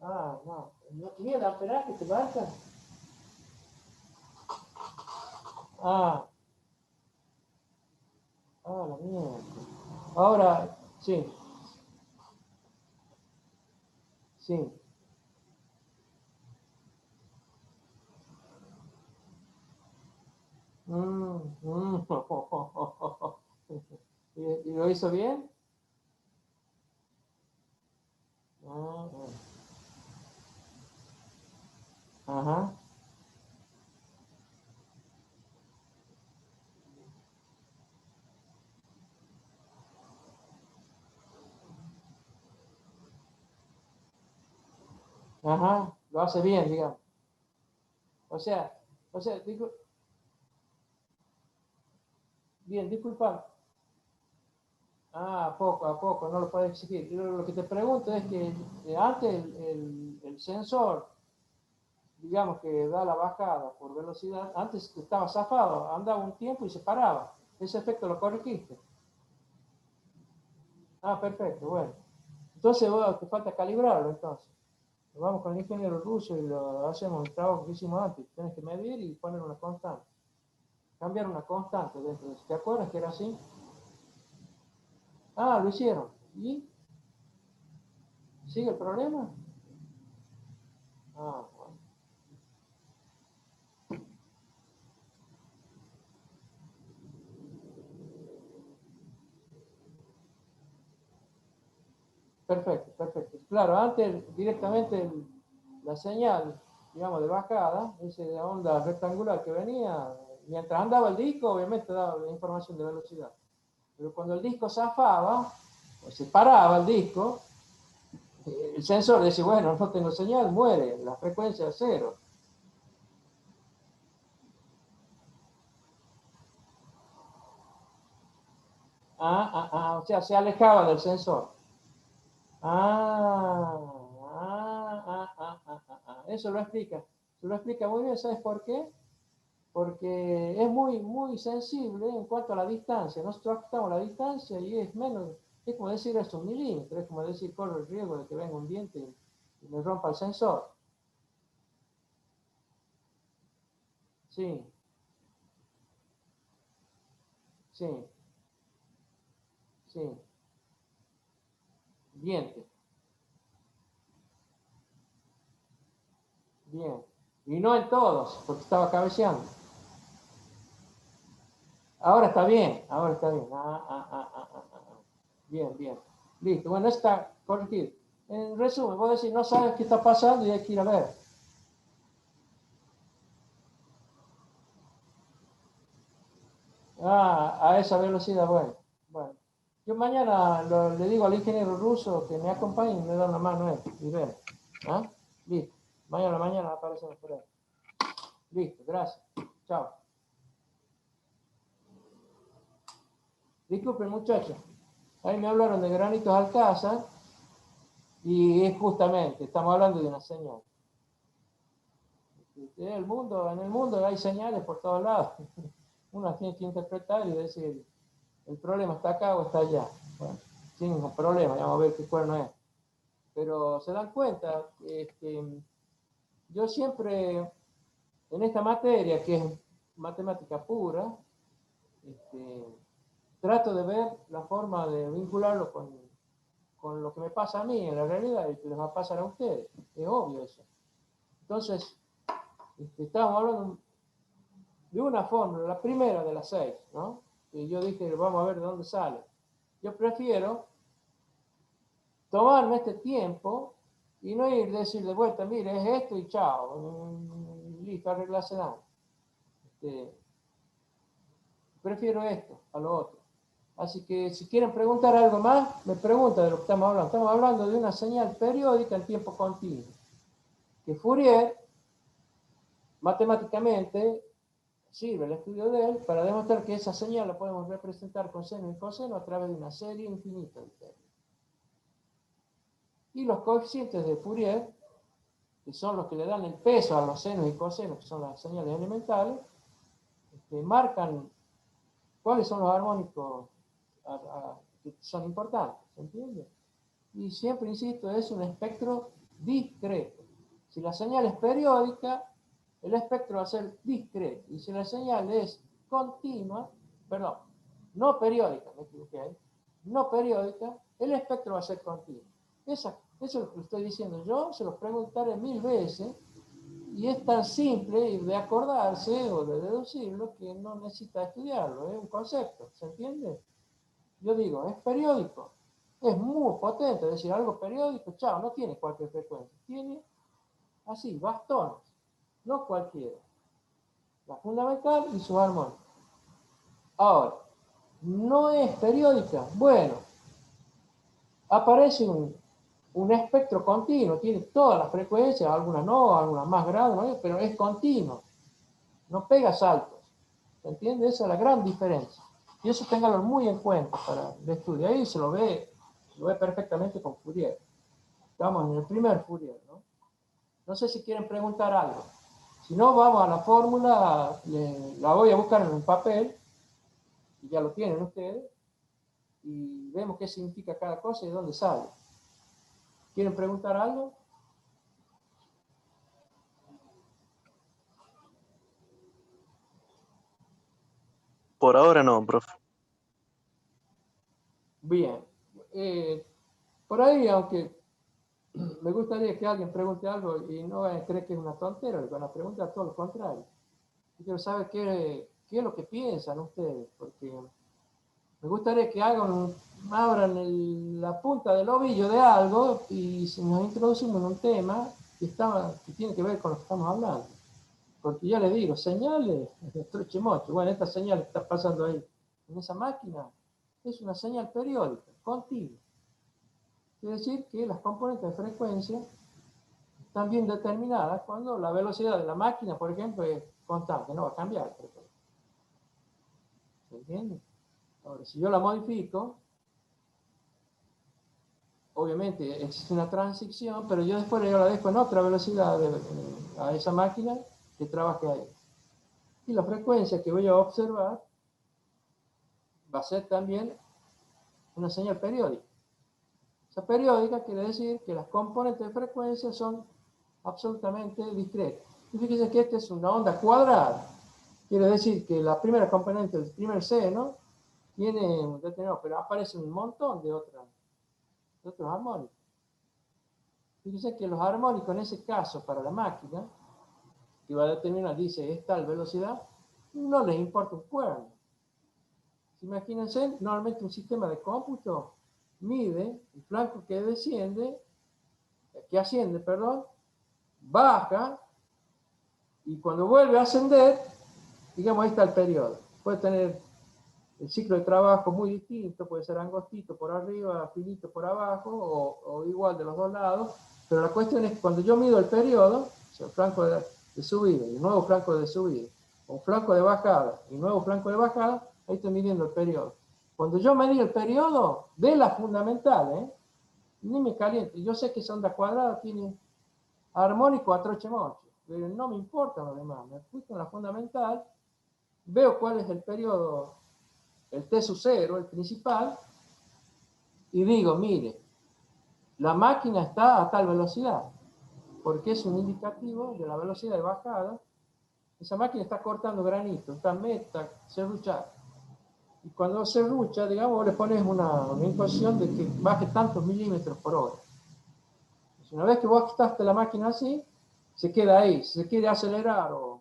S1: No. Mira el amperaje que te marca. Ah, la mierda. Ahora, sí, sí. Mm, mm. ¿Y lo hizo bien? Ah, ajá, ajá, lo hace bien, digamos. O sea, digo, bien, disculpa. A poco, no lo puede exigir. Lo que te pregunto es que antes el sensor, digamos que da la bajada por velocidad, antes estaba zafado, andaba un tiempo y se paraba. Ese efecto lo corregiste. Perfecto, bueno. Entonces, bueno, te falta calibrarlo, entonces. Vamos con el ingeniero ruso y lo hacemos el trabajo que hicimos antes. Tienes que medir y poner una constante. Cambiar una constante dentro de eso. ¿Te acuerdas que era así? Lo hicieron. ¿Y sigue el problema? Bueno. Perfecto, perfecto. Claro, antes directamente la señal, digamos, de bajada, esa onda rectangular que venía, mientras andaba el disco, obviamente daba la información de velocidad. Pero cuando el disco zafaba, o se paraba el disco, el sensor decía, bueno, no tengo señal, muere, la frecuencia es cero. O sea, se alejaba del sensor. Eso lo explica. Se lo explica muy bien, ¿sabes por qué? Porque es muy, muy sensible en cuanto a la distancia. Nosotros ajustamos la distancia y es menos, es como decir es 1 milímetro, es como decir corre el riesgo de que venga un diente y me rompa el sensor. Sí, sí, sí, diente, bien. Y no en todos, porque estaba cabeceando. Ahora está bien, ahora está bien. Bien, bien. Listo, bueno, está corregido. En resumen, vos decís, no sabes qué está pasando y hay que ir a ver. A esa velocidad, bueno. Bueno, yo mañana le digo al ingeniero ruso que me acompañe y me da una mano él y ver. Listo. Mañana aparecemos por ahí. Listo, gracias. Chao. Disculpen, muchachos. Ahí me hablaron de granitos Alcázar y es justamente, estamos hablando de una señal. En el mundo hay señales por todos lados. Uno tiene que interpretar y decir, el problema está acá o está allá. Bueno, sin ningún problema, vamos a ver qué cuerno es. Pero se dan cuenta, yo siempre, en esta materia, que es matemática pura, trato de ver la forma de vincularlo con lo que me pasa a mí en la realidad y que les va a pasar a ustedes. Es obvio eso. Entonces, estábamos hablando de una fórmula, la primera de las 6, ¿no? Y yo dije, vamos a ver de dónde sale. Yo prefiero tomarme este tiempo y no ir a decir de vuelta, mire, es esto y chao, listo, arreglarse nada. Prefiero esto a lo otro. Así que si quieren preguntar algo más, me preguntan de lo que estamos hablando. Estamos hablando de una señal periódica en tiempo continuo, que Fourier, matemáticamente, sirve el estudio de él para demostrar que esa señal la podemos representar con seno y coseno a través de una serie infinita de términos. Y los coeficientes de Fourier, que son los que le dan el peso a los senos y cosenos, que son las señales elementales, marcan cuáles son los armónicos que son importantes, ¿se entiende? Y siempre, insisto, es un espectro discreto. Si la señal es periódica, el espectro va a ser discreto. Y si la señal es continua, perdón, no periódica, me equivoqué ahí, no periódica, el espectro va a ser continuo. Eso es lo que estoy diciendo yo, se lo preguntaré 1000 veces, y es tan simple de acordarse o de deducirlo que no necesita estudiarlo, es un concepto, ¿se entiende? Yo digo, es periódico, es muy potente, es decir, algo periódico, chao, no tiene cualquier frecuencia, tiene así, bastones, no cualquiera, la fundamental y su armónica. Ahora, no es periódica, bueno, aparece un espectro continuo, tiene todas las frecuencias, algunas no, algunas más graves, ¿no? Pero es continuo, no pega saltos, ¿se entiende? Esa es la gran diferencia. Y eso téngalo muy en cuenta para el estudio. Ahí se lo ve perfectamente con Fourier. Estamos en el primer Fourier, ¿no? No sé si quieren preguntar algo. Si no, vamos a la fórmula, la voy a buscar en un papel, y ya lo tienen ustedes, y vemos qué significa cada cosa y de dónde sale. ¿Quieren preguntar algo?
S2: Por ahora no, profe.
S1: Bien. Por ahí, aunque me gustaría que alguien pregunte algo y no cree que es una tontera, le van a preguntar todo lo contrario. Yo quiero saber qué es lo que piensan ustedes, porque me gustaría que abran la punta del ovillo de algo y si nos introducimos en un tema que tiene que ver con lo que estamos hablando. Porque ya les digo, señales, trochemocho, bueno, esta señal que está pasando ahí en esa máquina es una señal periódica, continua. Quiere decir que las componentes de frecuencia están bien determinadas cuando la velocidad de la máquina, por ejemplo, es constante, no va a cambiar. ¿Se entiende? Ahora, si yo la modifico, obviamente existe una transición, pero yo después la dejo en otra velocidad a esa máquina que trabaje ahí. Y la frecuencia que voy a observar va a ser también una señal periódica. Esa periódica quiere decir que las componentes de frecuencia son absolutamente discretas. Y fíjense que esta es una onda cuadrada. Quiere decir que la primera componente del primer seno tiene un determinado, pero aparece un montón de otros armónicos. Fíjense que los armónicos en ese caso para la máquina, que va a determinar, dice, es tal velocidad, no les importa un cuerno. Imagínense, normalmente un sistema de cómputo mide el flanco que asciende, baja, y cuando vuelve a ascender, digamos, ahí está el periodo. Puede tener el ciclo de trabajo muy distinto, puede ser angostito por arriba, finito por abajo, o igual de los dos lados, pero la cuestión es que cuando yo mido el periodo, o sea, el flanco de subida y el nuevo flanco de subida, o un flanco de bajada y un nuevo flanco de bajada, ahí estoy midiendo el periodo. Cuando yo medí el periodo de la fundamental, ni me caliento. Yo sé que esa onda cuadrada tiene armónico a troche-moche, pero no me importa lo demás. Me fui con la fundamental, veo cuál es el periodo, el T sub 0, el principal, y digo, mire, la máquina está a tal velocidad, porque es un indicativo de la velocidad de bajada. Esa máquina está cortando granito, está meta, serruchada. Y cuando serrucha, digamos, vos le pones una imposición de que baje tantos milímetros por hora. Una vez que vos quitaste la máquina así, se queda ahí. Si se quiere acelerar o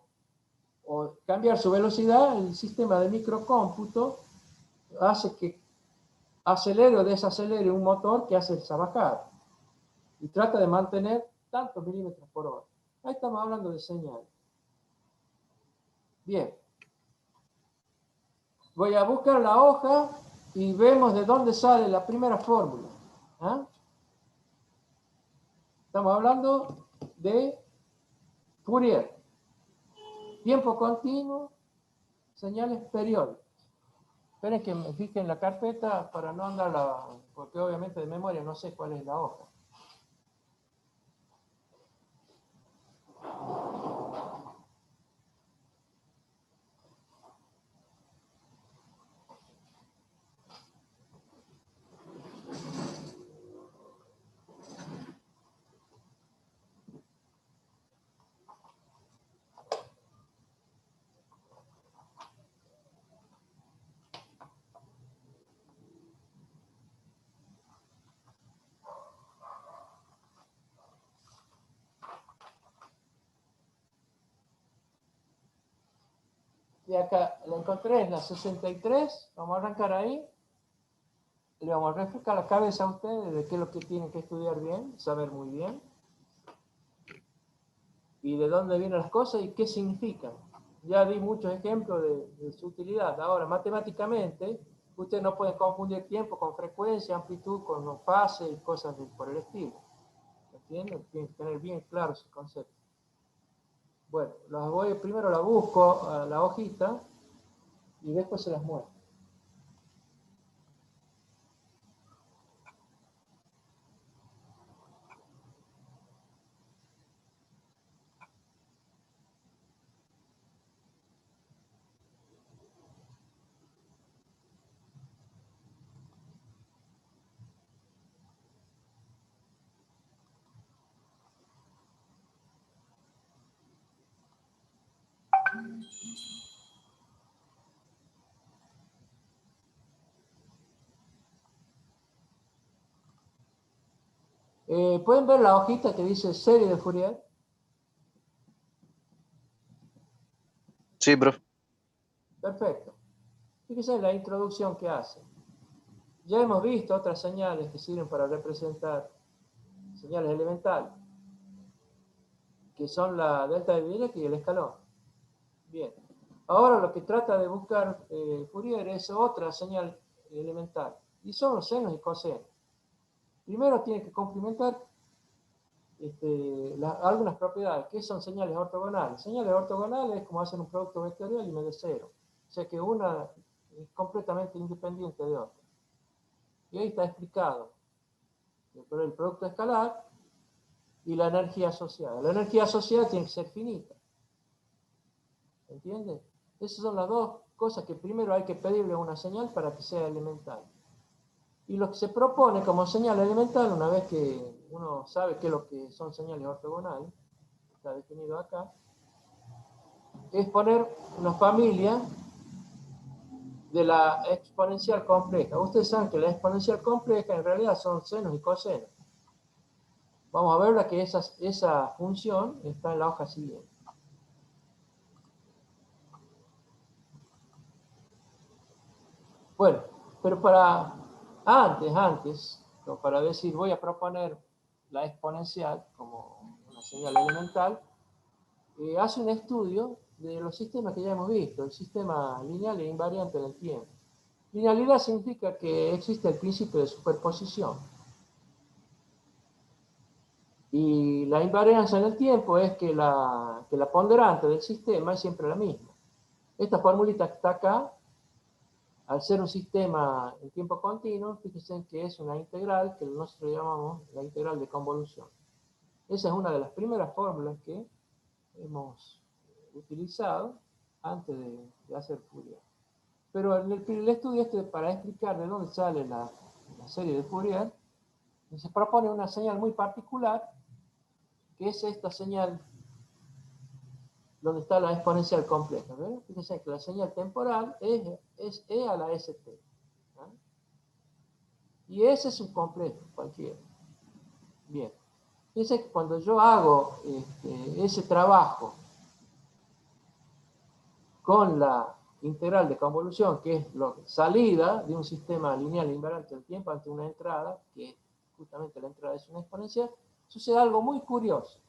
S1: cambiar su velocidad, el sistema de microcómputo hace que acelere o desacelere un motor que hace esa bajada. Y trata de mantener tantos milímetros por hora. Ahí estamos hablando de señal. Bien. Voy a buscar la hoja y vemos de dónde sale la primera fórmula. ¿Ah? Estamos hablando de Fourier. Tiempo continuo, señales periódicas. Esperen que me fije en la carpeta para no andarla, porque obviamente de memoria no sé cuál es la hoja. Y acá lo encontré, es la 63. Vamos a arrancar ahí. Le vamos a refrescar la cabeza a ustedes de qué es lo que tienen que estudiar bien, saber muy bien. Y de dónde vienen las cosas y qué significan. Ya di muchos ejemplos de su utilidad. Ahora, matemáticamente, ustedes no pueden confundir tiempo con frecuencia, amplitud, con fase y cosas por el estilo. ¿Entienden? Tienen que tener bien claro ese concepto. Bueno, primero la busco a la hojita y después se las muestro. ¿Pueden ver la hojita que dice serie de Fourier?
S2: Sí, profe.
S1: Perfecto. Fíjense en la introducción que hace. Ya hemos visto otras señales que sirven para representar señales elementales, que son la delta de Dirac y el escalón. Bien. Ahora lo que trata de buscar Fourier es otra señal elemental, y son los senos y cosenos. Primero tiene que complementar algunas propiedades. ¿Qué son señales ortogonales? Señales ortogonales es como hacer un producto vectorial y me de cero. O sea que una es completamente independiente de otra. Y ahí está explicado por el producto escalar y la energía asociada. La energía asociada tiene que ser finita. ¿Entiendes? Esas son las dos cosas que primero hay que pedirle a una señal para que sea elemental. Y lo que se propone como señal elemental, una vez que uno sabe qué es lo que son señales ortogonales, está definido acá, es poner una familia de la exponencial compleja. Ustedes saben que la exponencial compleja en realidad son senos y cosenos. Vamos a ver que esa función está en la hoja siguiente. Bueno, pero antes, para decir voy a proponer la exponencial como una señal elemental, hace un estudio de los sistemas que ya hemos visto, el sistema lineal e invariante en el tiempo. Linealidad significa que existe el principio de superposición. Y la invariancia en el tiempo es que la ponderante del sistema es siempre la misma. Esta formulita que está acá al ser un sistema en tiempo continuo, fíjense que es una integral que nosotros llamamos la integral de convolución. Esa es una de las primeras fórmulas que hemos utilizado antes de hacer Fourier. Pero en el estudio para explicar de dónde sale la serie de Fourier, se propone una señal muy particular, que es esta señal donde está la exponencial compleja. ¿Ven? Fíjense que la señal temporal es e a la st. ¿Ah? Y ese es un complejo cualquiera. Bien. Fíjense que cuando yo hago ese trabajo con la integral de convolución, que es la salida de un sistema lineal invariante del tiempo ante una entrada, que justamente la entrada es una exponencial, sucede algo muy curioso.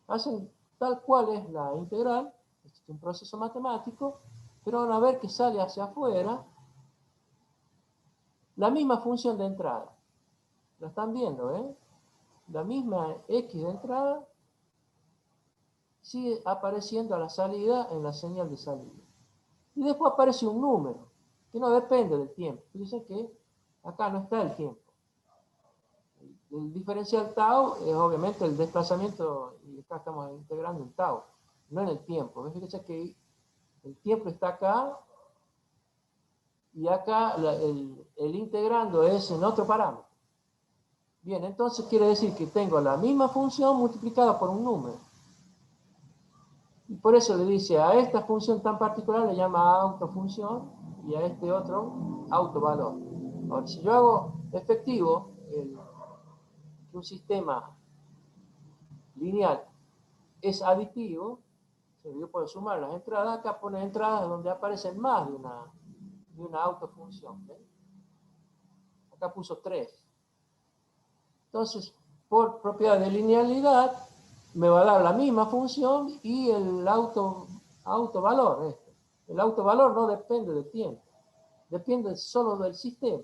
S1: Hacen tal cual es la integral, es un proceso matemático, pero van a ver que sale hacia afuera la misma función de entrada. ¿La están viendo, La misma x de entrada sigue apareciendo a la salida en la señal de salida. Y después aparece un número, que no depende del tiempo. Fíjense que acá no está el tiempo. El diferencial tau es obviamente el desplazamiento, y acá estamos integrando en tau, no en el tiempo. Fíjense que el tiempo está acá, y acá el integrando es en otro parámetro. Bien, entonces quiere decir que tengo la misma función multiplicada por un número. Y por eso le dice a esta función tan particular le llama autofunción y a este otro autovalor. Ahora, si yo hago efectivo que un sistema lineal es aditivo, yo puedo sumar las entradas, acá pone entradas donde aparecen más de una autofunción. ¿Ven? Acá puso 3. Entonces, por propiedad de linealidad, me va a dar la misma función y el autovalor. El autovalor no depende del tiempo, depende solo del sistema.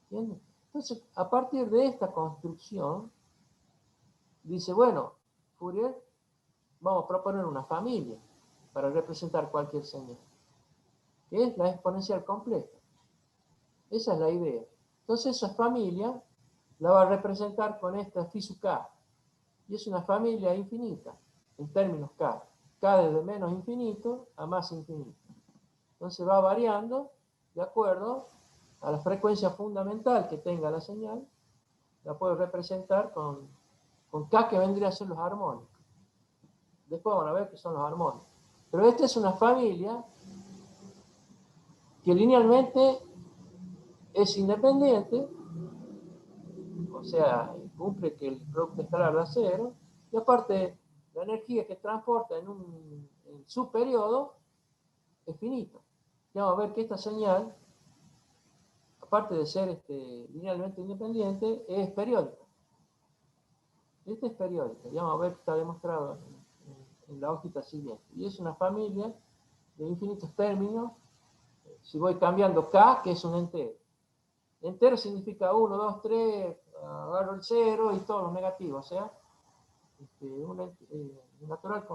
S1: ¿Entienden? Entonces, a partir de esta construcción, dice, bueno, Fourier, vamos a proponer una familia para representar cualquier señal, que es la exponencial compleja. Esa es la idea. Entonces, esa familia la va a representar con esta phi sub k. Y es una familia infinita, en términos k. K desde menos infinito a más infinito. Entonces va variando de acuerdo a la frecuencia fundamental que tenga la señal. La puedo representar con k, que vendría a ser los armónicos. Después van a ver que son los armónicos. Pero esta es una familia que linealmente es independiente, o sea, cumple que el producto escalar da 0, y aparte la energía que transporta en su periodo es finita. Ya vamos a ver que esta señal, aparte de ser linealmente independiente, es periódica. Esta es periódica, ya vamos a ver que está demostrado en la hojita siguiente. Y es una familia de infinitos términos. Si voy cambiando k, que es un entero. Entero significa 1, 2, 3, agarro el 0 y todos los negativos. O sea, natural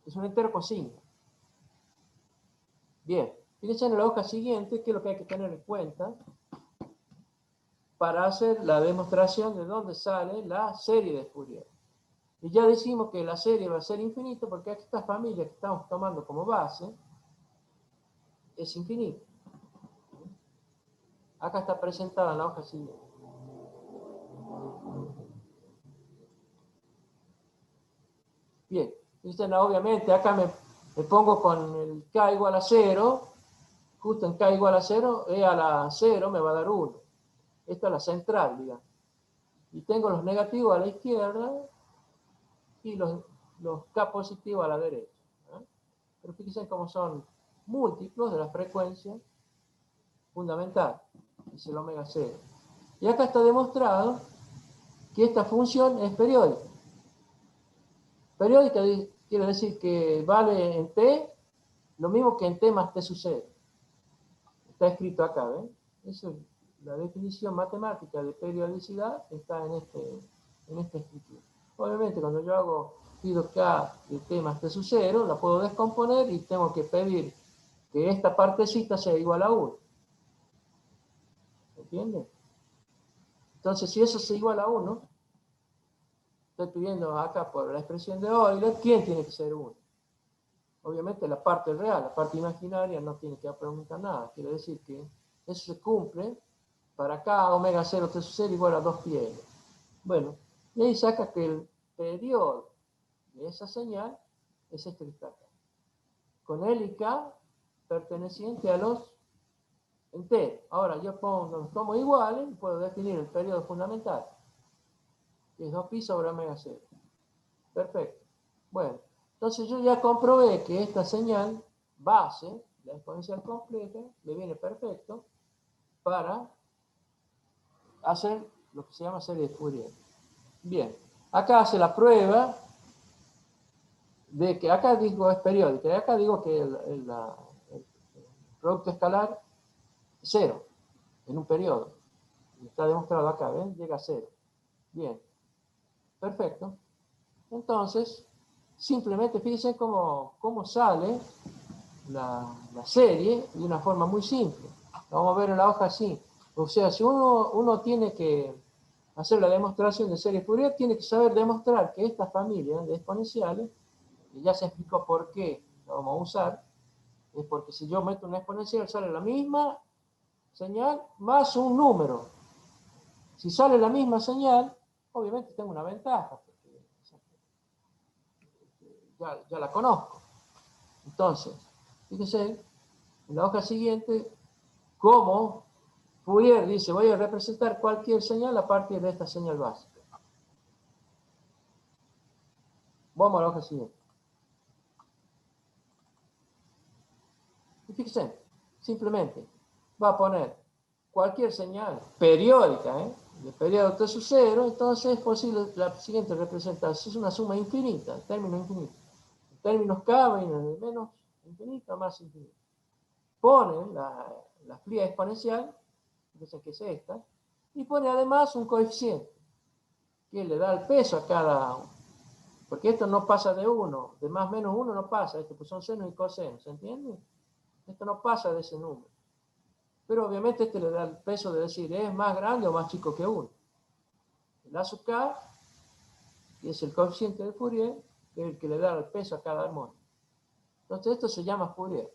S1: es un entero con signo. Bien, fíjense en la hoja siguiente qué es lo que hay que tener en cuenta para hacer la demostración de dónde sale la serie de Fourier. Y ya decimos que la serie va a ser infinita porque esta familia que estamos tomando como base es infinita. Acá está presentada en la hoja siguiente. Bien, entonces, obviamente acá me pongo con el k igual a 0, justo en k igual a 0, e a la 0 me va a dar 1. Esta es la central, digamos. Y tengo los negativos a la izquierda y los k positivos a la derecha. Pero fíjense cómo son múltiplos de la frecuencia fundamental, que es el omega 0. Y acá está demostrado que esta función es periódica. Periódica quiere decir que vale en t lo mismo que en t más t sub 0. Está escrito acá, ¿ven? Eso es la definición matemática de periodicidad, está en esta escritura. Obviamente cuando yo pido k de t más t sub 0, la puedo descomponer y tengo que pedir que esta partecita sea igual a 1. ¿Entienden? Entonces, si eso es igual a 1, estoy pidiendo acá por la expresión de Euler, ¿quién tiene que ser 1? Obviamente la parte real, la parte imaginaria no tiene que preguntar nada. Quiere decir que eso se cumple para cada omega 0 T sub 0 igual a 2π. Bueno, y ahí saca que el periodo de esa señal es este que está acá. Con L y K perteneciente a los enteros. Ahora yo los tomo iguales y puedo definir el periodo fundamental, que es 2π sobre omega 0. Perfecto. Bueno, entonces yo ya comprobé que esta señal base, la exponencial compleja, me viene perfecto para hacer lo que se llama serie de Fourier. Bien, acá hace la prueba de que, acá digo es periódica, y acá digo que el producto escalar es 0 en un periodo. Está demostrado acá, ¿ven? Llega a 0. Bien, perfecto. Entonces, simplemente fíjense cómo sale la serie de una forma muy simple. Lo vamos a ver en la hoja así. O sea, si uno tiene que hacer la demostración de serie Fourier, tiene que saber demostrar que esta familia de exponenciales, y ya se explicó por qué la vamos a usar, es porque si yo meto una exponencial sale la misma señal más un número. Si sale la misma señal, obviamente tengo una ventaja, porque ya la conozco. Entonces, fíjense, en la hoja siguiente, cómo Fourier dice, voy a representar cualquier señal a partir de esta señal básica. Vamos a la hoja siguiente. Y fíjense, simplemente va a poner cualquier señal periódica, de periodo T sub 0, entonces es posible la siguiente representación, es una suma infinita, término infinito. En términos K viene de menos infinito a más infinito. Pone la fría exponencial, fíjense que es esta, y pone además un coeficiente, que le da el peso a cada uno. Porque esto no pasa de 1, de más menos 1 no pasa, esto pues son senos y cosenos, ¿se entiende? Esto no pasa de ese número. Pero obviamente este le da el peso de decir, ¿es más grande o más chico que 1? El A sub K, que es el coeficiente de Fourier, es el que le da el peso a cada armónico. Entonces esto se llama Fourier.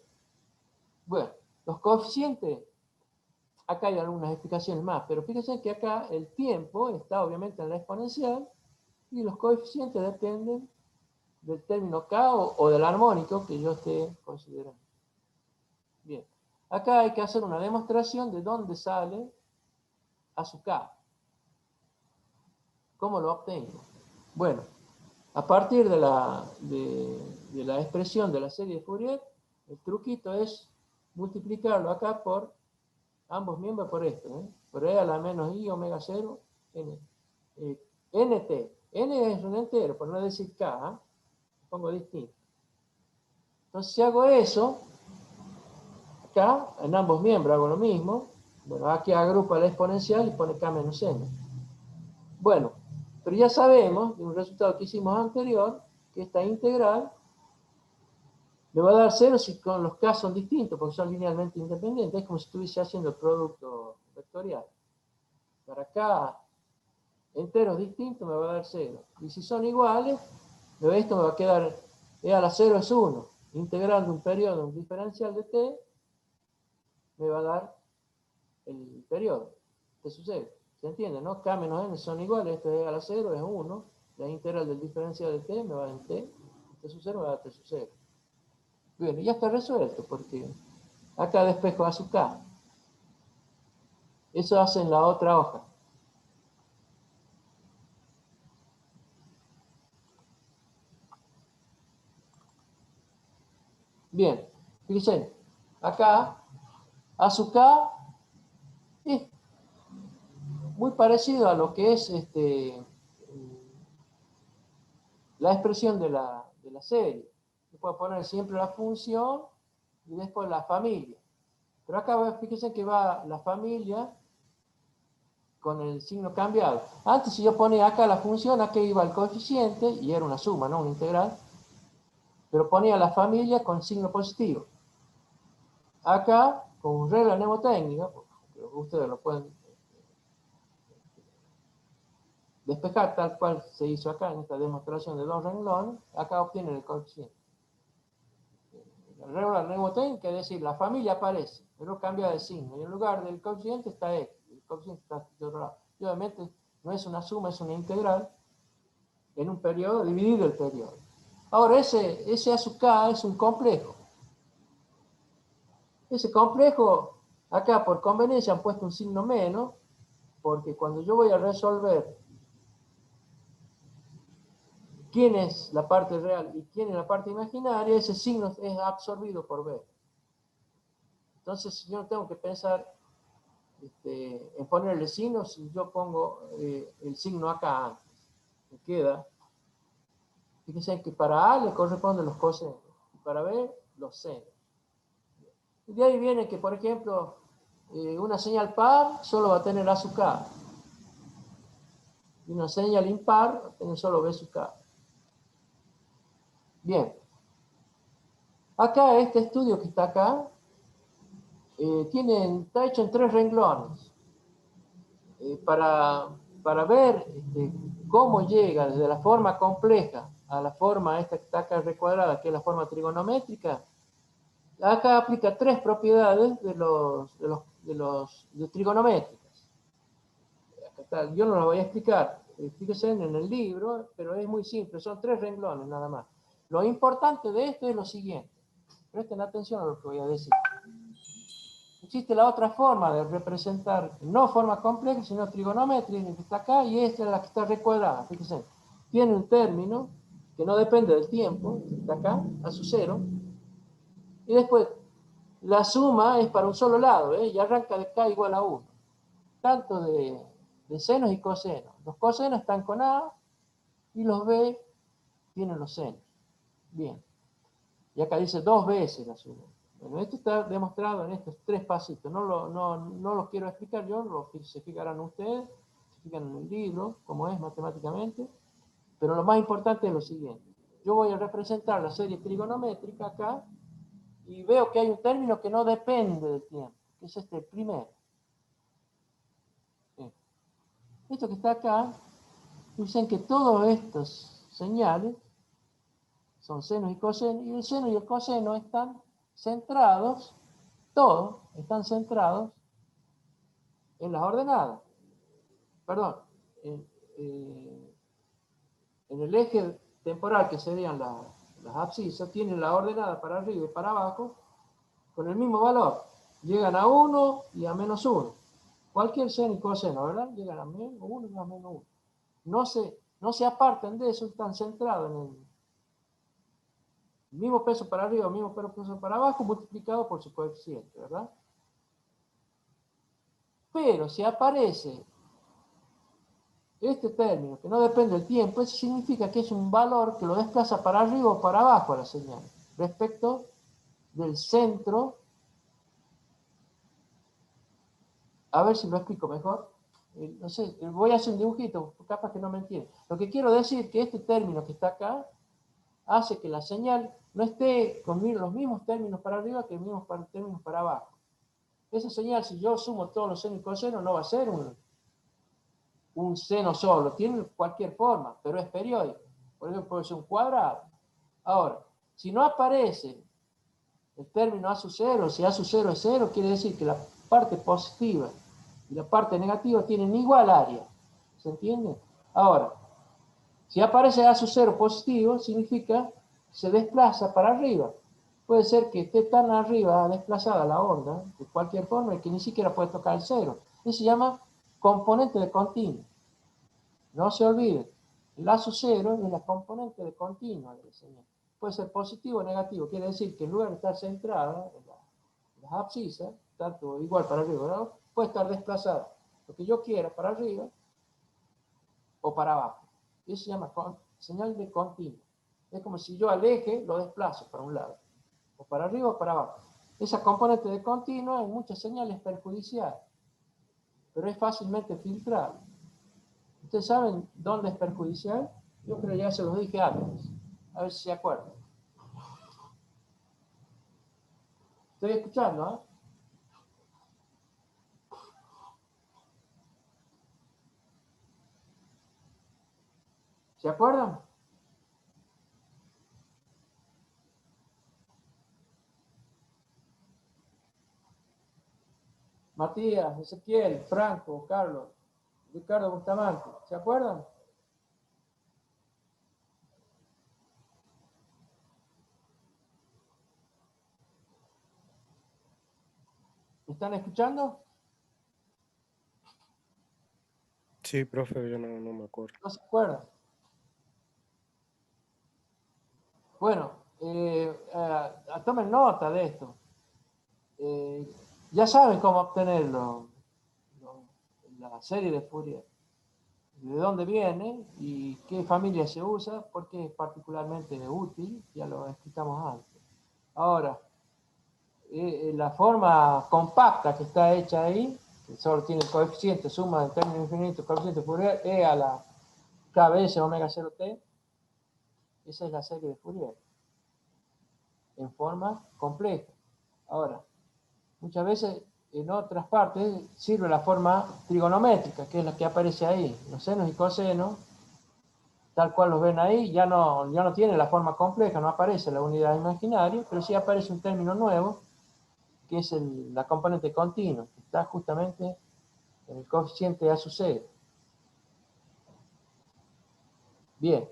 S1: Bueno, los coeficientes, acá hay algunas explicaciones más, pero fíjense que acá el tiempo está obviamente en la exponencial y los coeficientes dependen del término K o del armónico que yo esté considerando. Bien, acá hay que hacer una demostración de dónde sale A sub K. ¿Cómo lo obtengo? Bueno, a partir de la expresión de la serie de Fourier, el truquito es multiplicarlo acá por ambos miembros por esto, por e a la menos i omega 0 n. Nt. N es un entero, por no decir k, pongo distinto. Entonces si hago eso, acá en ambos miembros hago lo mismo. Bueno, aquí agrupa la exponencial y pone k menos n. Bueno, pero ya sabemos, de un resultado que hicimos anterior, que esta integral le va a dar 0 si con los k son distintos, porque son linealmente independientes. Es como si estuviese haciendo el producto vectorial. Para k enteros distintos me va a dar 0. Y si son iguales, esto me va a quedar e a la 0 es 1. Integrando un periodo, un diferencial de t, me va a dar el periodo. ¿Qué sucede? ¿Se entiende, no? K menos n son iguales, esto es e a la 0 es 1. La integral del diferencial de t me va a dar en t. T sub 0 me va a dar t sub 0. Bien, y ya está resuelto, porque acá despejo A sub K. Eso hace en la otra hoja. Bien, fíjense, acá A sub K es muy parecido a lo que es la expresión de la serie. Se puede poner siempre la función y después la familia. Pero acá fíjense que va la familia con el signo cambiado. Antes si yo ponía acá la función, acá iba el coeficiente y era una suma, no una integral. Pero ponía la familia con signo positivo. acá, con regla mnemotécnica, ustedes lo pueden despejar tal cual se hizo acá en esta demostración de 2 renglones, acá obtienen el coeficiente. La regla mnemotécnica es decir, la familia aparece, pero cambia de signo, y en lugar del coeficiente está X, el coeficiente está de otro lado. Y obviamente no es una suma, es una integral en un periodo dividido el periodo. Ahora, ese A sub K es un complejo. Ese complejo, acá por conveniencia han puesto un signo menos, porque cuando yo voy a resolver quién es la parte real y quién es la parte imaginaria, ese signo es absorbido por B. Entonces yo no tengo que pensar en ponerle signo si yo pongo el signo acá antes. Me queda, fíjense que para A le corresponden los cosenos y para B los senos. Y de ahí viene que, por ejemplo, una señal par solo va a tener A sub K. Y una señal impar va a tener solo B sub K. Bien. Acá, este estudio que está acá, está hecho en 3 renglones. Para ver cómo llega desde la forma compleja a la forma esta que está acá recuadrada, que es la forma trigonométrica, acá aplica 3 propiedades de trigonométricas. Acá está, yo no las voy a explicar, fíjense en el libro, pero es muy simple, son 3 renglones nada más. Lo importante de esto es lo siguiente, presten atención a lo que voy a decir. Existe la otra forma de representar, no forma compleja, sino trigonométrica, que está acá, y esta es la que está recuadrada. Fíjense, tiene un término que no depende del tiempo, está acá, a su 0, y después la suma es para un solo lado, y arranca de K igual a 1, tanto de senos y cosenos. Los cosenos están con A, y los B tienen los senos. Bien, y acá dice 2 veces la suma. Bueno, esto está demostrado en estos 3 pasitos. No los quiero explicar yo, se fijarán ustedes, se fijan en el libro, cómo es matemáticamente. Pero lo más importante es lo siguiente. Yo voy a representar la serie trigonométrica acá y veo que hay un término que no depende del tiempo, que es este primero. Esto que está acá, dicen que todos estos señales son senos y cosenos, y el seno y el coseno están centrados, todos están centrados en las ordenadas. Perdón, en el eje temporal que serían las abscisas, tienen la ordenada para arriba y para abajo con el mismo valor. Llegan a 1 y a menos 1. Cualquier seno y coseno, ¿verdad? Llegan a menos 1 y a menos 1. No se apartan de eso, están centrados en el mismo peso para arriba, el mismo peso para abajo, multiplicado por su coeficiente, ¿verdad? Pero si aparece este término, que no depende del tiempo, eso significa que es un valor que lo desplaza para arriba o para abajo a la señal, respecto del centro. A ver si lo explico mejor. No sé, voy a hacer un dibujito, capaz que no me entienden. Lo que quiero decir es que este término que está acá hace que la señal no esté con los mismos términos para arriba que los mismos términos para abajo. Esa señal, si yo sumo todos los senos y cosenos, no va a ser un seno solo, tiene cualquier forma, pero es periódico. Por ejemplo, puede ser un cuadrado. Ahora, si no aparece el término A sub 0, si A sub 0 es 0, quiere decir que la parte positiva y la parte negativa tienen igual área. ¿Se entiende? Ahora, si aparece A sub 0 positivo, significa que se desplaza para arriba. Puede ser que esté tan arriba desplazada la onda, de cualquier forma, que ni siquiera puede tocar el 0. Eso se llama componente de continuo. No se olviden, el A sub 0 es la componente de continuo de la señal. Puede ser positivo o negativo, quiere decir que en lugar de estar centrada en las abscisas, tanto igual para arriba, ¿no? Puede estar desplazada lo que yo quiera para arriba o para abajo. Eso se llama señal de continuo. Es como si yo al eje lo desplazo para un lado, o para arriba o para abajo. Esa componente de continuo en muchas señales es perjudicial, pero es fácilmente filtrable. ¿Ustedes saben dónde es perjudicial? Yo creo que ya se los dije antes. A ver si se acuerdan. Estoy escuchando, ¿eh? ¿Se acuerdan? Matías, Ezequiel, Franco, Carlos, Ricardo Bustamante, ¿se acuerdan? ¿Me están escuchando?
S5: Sí, profe, yo no me acuerdo.
S1: ¿No se acuerdan? Bueno, tomen nota de esto. Ya saben cómo obtenerlo, la serie de Fourier. De dónde viene y qué familia se usa, porque es particularmente útil, ya lo explicamos antes. Ahora, la forma compacta que está hecha ahí, que solo tiene el coeficiente suma en términos infinitos, coeficiente Fourier, E a la KBS omega 0t, esa es la serie de Fourier, en forma compleja. Ahora, muchas veces en otras partes sirve la forma trigonométrica, que es la que aparece ahí, los senos y cosenos, tal cual los ven ahí, ya no tiene la forma compleja, no aparece la unidad imaginaria, pero sí aparece un término nuevo, que es la componente continua, que está justamente en el coeficiente A sub 0. Bien,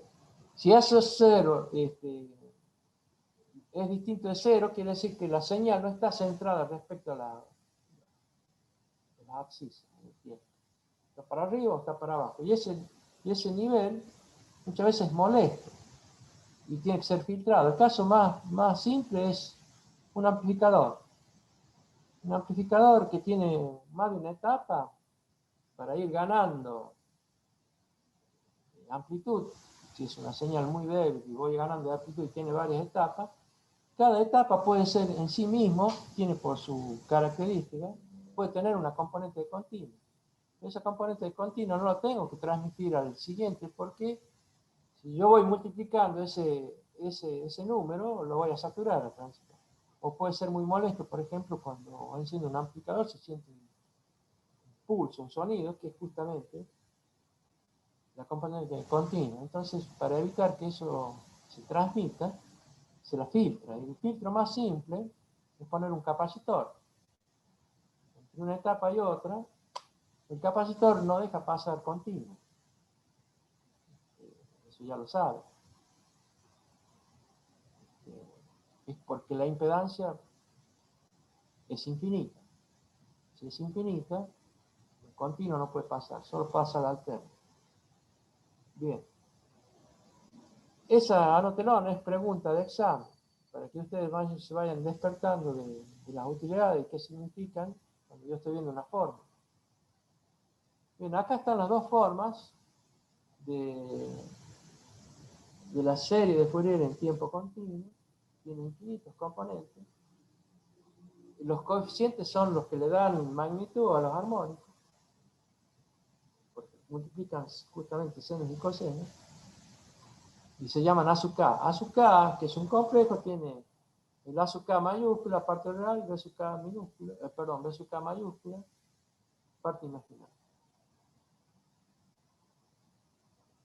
S1: si A sub 0 es distinto de 0, quiere decir que la señal no está centrada respecto a la abscisa. Está para arriba o está para abajo. Y ese nivel muchas veces es molesto y tiene que ser filtrado. El caso más simple es un amplificador. Un amplificador que tiene más de una etapa para ir ganando amplitud. Si es una señal muy débil y voy ganando de amplitud y tiene varias etapas, cada etapa puede ser en sí mismo, tiene por su característica, puede tener una componente de continuo. Esa componente de continuo no la tengo que transmitir al siguiente porque si yo voy multiplicando ese número, lo voy a saturar al transistor. O puede ser muy molesto, por ejemplo, cuando enciendo un amplificador se siente un pulso, un sonido, que es justamente la componente continua. Entonces, para evitar que eso se transmita, se la filtra. Y el filtro más simple es poner un capacitor. Entre una etapa y otra, el capacitor no deja pasar continuo. Eso ya lo sabe. Es porque la impedancia es infinita. Si es infinita, el continuo no puede pasar, solo pasa al alterno. Bien. Esa, anótelo, no es pregunta de examen, para que ustedes se vayan despertando de las utilidades y qué significan cuando yo estoy viendo una forma. Bien, acá están las dos formas de la serie de Fourier en tiempo continuo. Tiene infinitos componentes. Los coeficientes son los que le dan magnitud a los armónicos, porque multiplican justamente senos y cosenos, y se llaman A sub K. A sub K, que es un complejo, tiene el A sub K mayúscula, parte real, B sub K minúscula, B sub K mayúscula, parte imaginaria.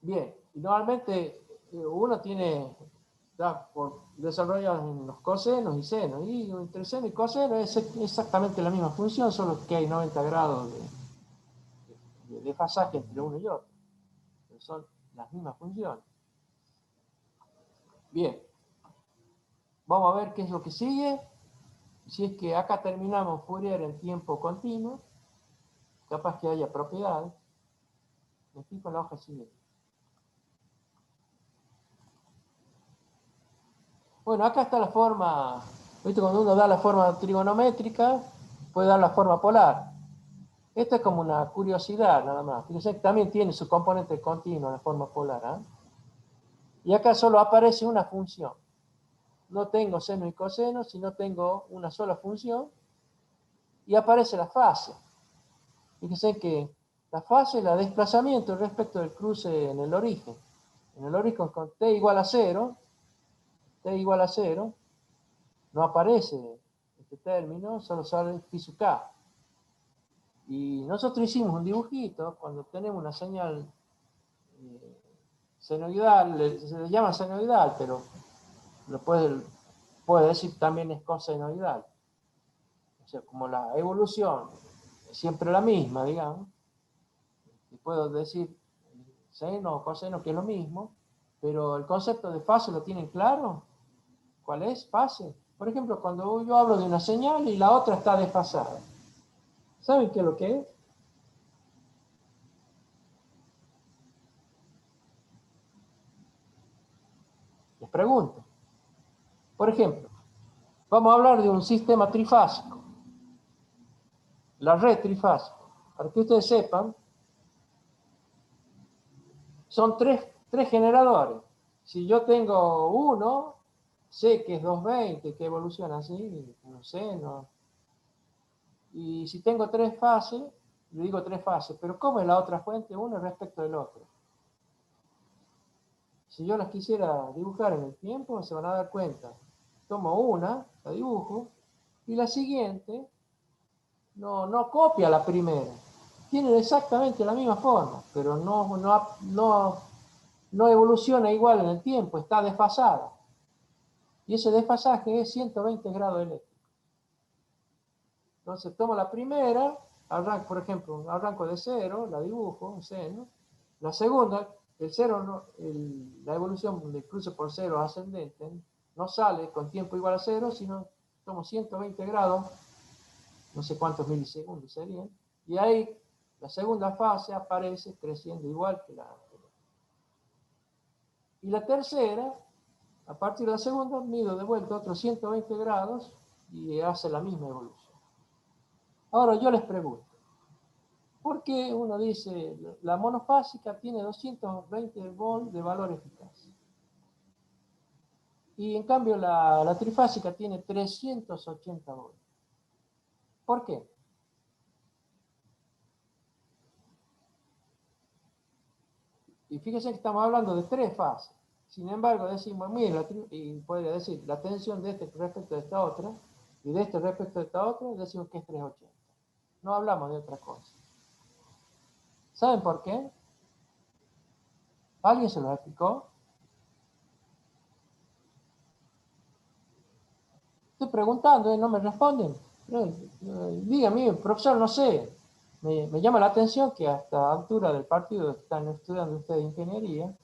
S1: Bien, y normalmente uno da por desarrollado en los cosenos y senos, y entre seno y coseno es exactamente la misma función, solo que hay 90 grados de desfasaje entre uno y otro. Pero son las mismas funciones. Bien, vamos a ver qué es lo que sigue. Si es que acá terminamos Fourier en tiempo continuo, capaz que haya propiedades. Me fijo en la hoja siguiente. Bueno, acá está la forma, ¿viste? Cuando uno da la forma trigonométrica, puede dar la forma polar. Esto es como una curiosidad nada más. Fíjense que también tiene su componente continuo en la forma polar. ¿Eh? Y acá solo aparece una función. No tengo seno y coseno, sino tengo una sola función. Y aparece la fase. Fíjense que la fase es el desplazamiento respecto del cruce en el origen. En el origen con t igual a 0, no aparece este término, solo sale phi sub k. Y nosotros hicimos un dibujito cuando tenemos una señal senoidal, se le llama senoidal, pero lo puede decir también es cosenoidal. O sea, como la evolución es siempre la misma, digamos, y puedo decir seno o coseno, que es lo mismo, pero el concepto de fase lo tienen claro. ¿Cuál es? Fase. Por ejemplo, cuando yo hablo de una señal y la otra está desfasada, ¿saben qué es lo que es? Les pregunto. Por ejemplo, vamos a hablar de un sistema trifásico, la red trifásica. Para que ustedes sepan, son tres generadores. Si yo tengo uno, sé que es 220, que evoluciona así, no sé, no. Y si tengo tres fases, le digo tres fases, pero ¿cómo es la otra fuente? Uno respecto del otro. Si yo las quisiera dibujar en el tiempo, se van a dar cuenta. Tomo una, la dibujo, y la siguiente no copia la primera. Tienen exactamente la misma forma, pero no evoluciona igual en el tiempo, está desfasada. Y ese desfasaje es 120 grados eléctricos. Entonces tomo la primera, arranco, por ejemplo, arranco de cero, la dibujo, un seno. La segunda, el cero, la evolución de cruce por cero ascendente, no sale con tiempo igual a cero, sino tomo 120 grados, no sé cuántos milisegundos serían, y ahí la segunda fase aparece creciendo igual que la anterior. Y la tercera, a partir de la segunda, mido de vuelta otros 120 grados y hace la misma evolución. Ahora yo les pregunto, ¿por qué uno dice la monofásica tiene 220 volts de valor eficaz? Y en cambio la trifásica tiene 380 volts. ¿Por qué? Y fíjense que estamos hablando de tres fases. Sin embargo, decimos, mira, y podría decir, la tensión de este respecto de esta otra, y de este respecto de esta otra, decimos que es 380. No hablamos de otra cosa. ¿Saben por qué? ¿Alguien se lo explicó? Estoy preguntando y no me responden. Dígame, profesor, no sé. Me llama la atención que a esta altura del partido que están estudiando ustedes ingeniería,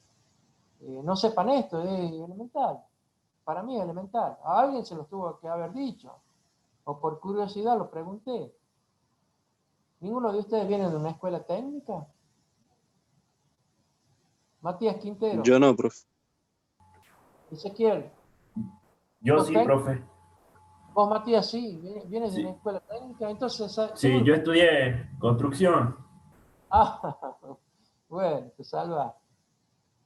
S1: no sepan esto, es elemental. Para mí es elemental. A alguien se lo tuvo que haber dicho. O por curiosidad lo pregunté. ¿Ninguno de ustedes viene de una escuela técnica? Matías Quintero,
S2: Yo no, profe.
S1: Ezequiel,
S3: Yo
S1: ¿sos
S3: sí,
S1: técnico?
S3: profe.
S1: Vos, Matías, sí, vienes de una
S3: Sí,
S1: escuela técnica, entonces
S3: sí,
S1: seguro
S3: yo
S1: que...
S3: estudié construcción.
S1: Ah, bueno, te salva.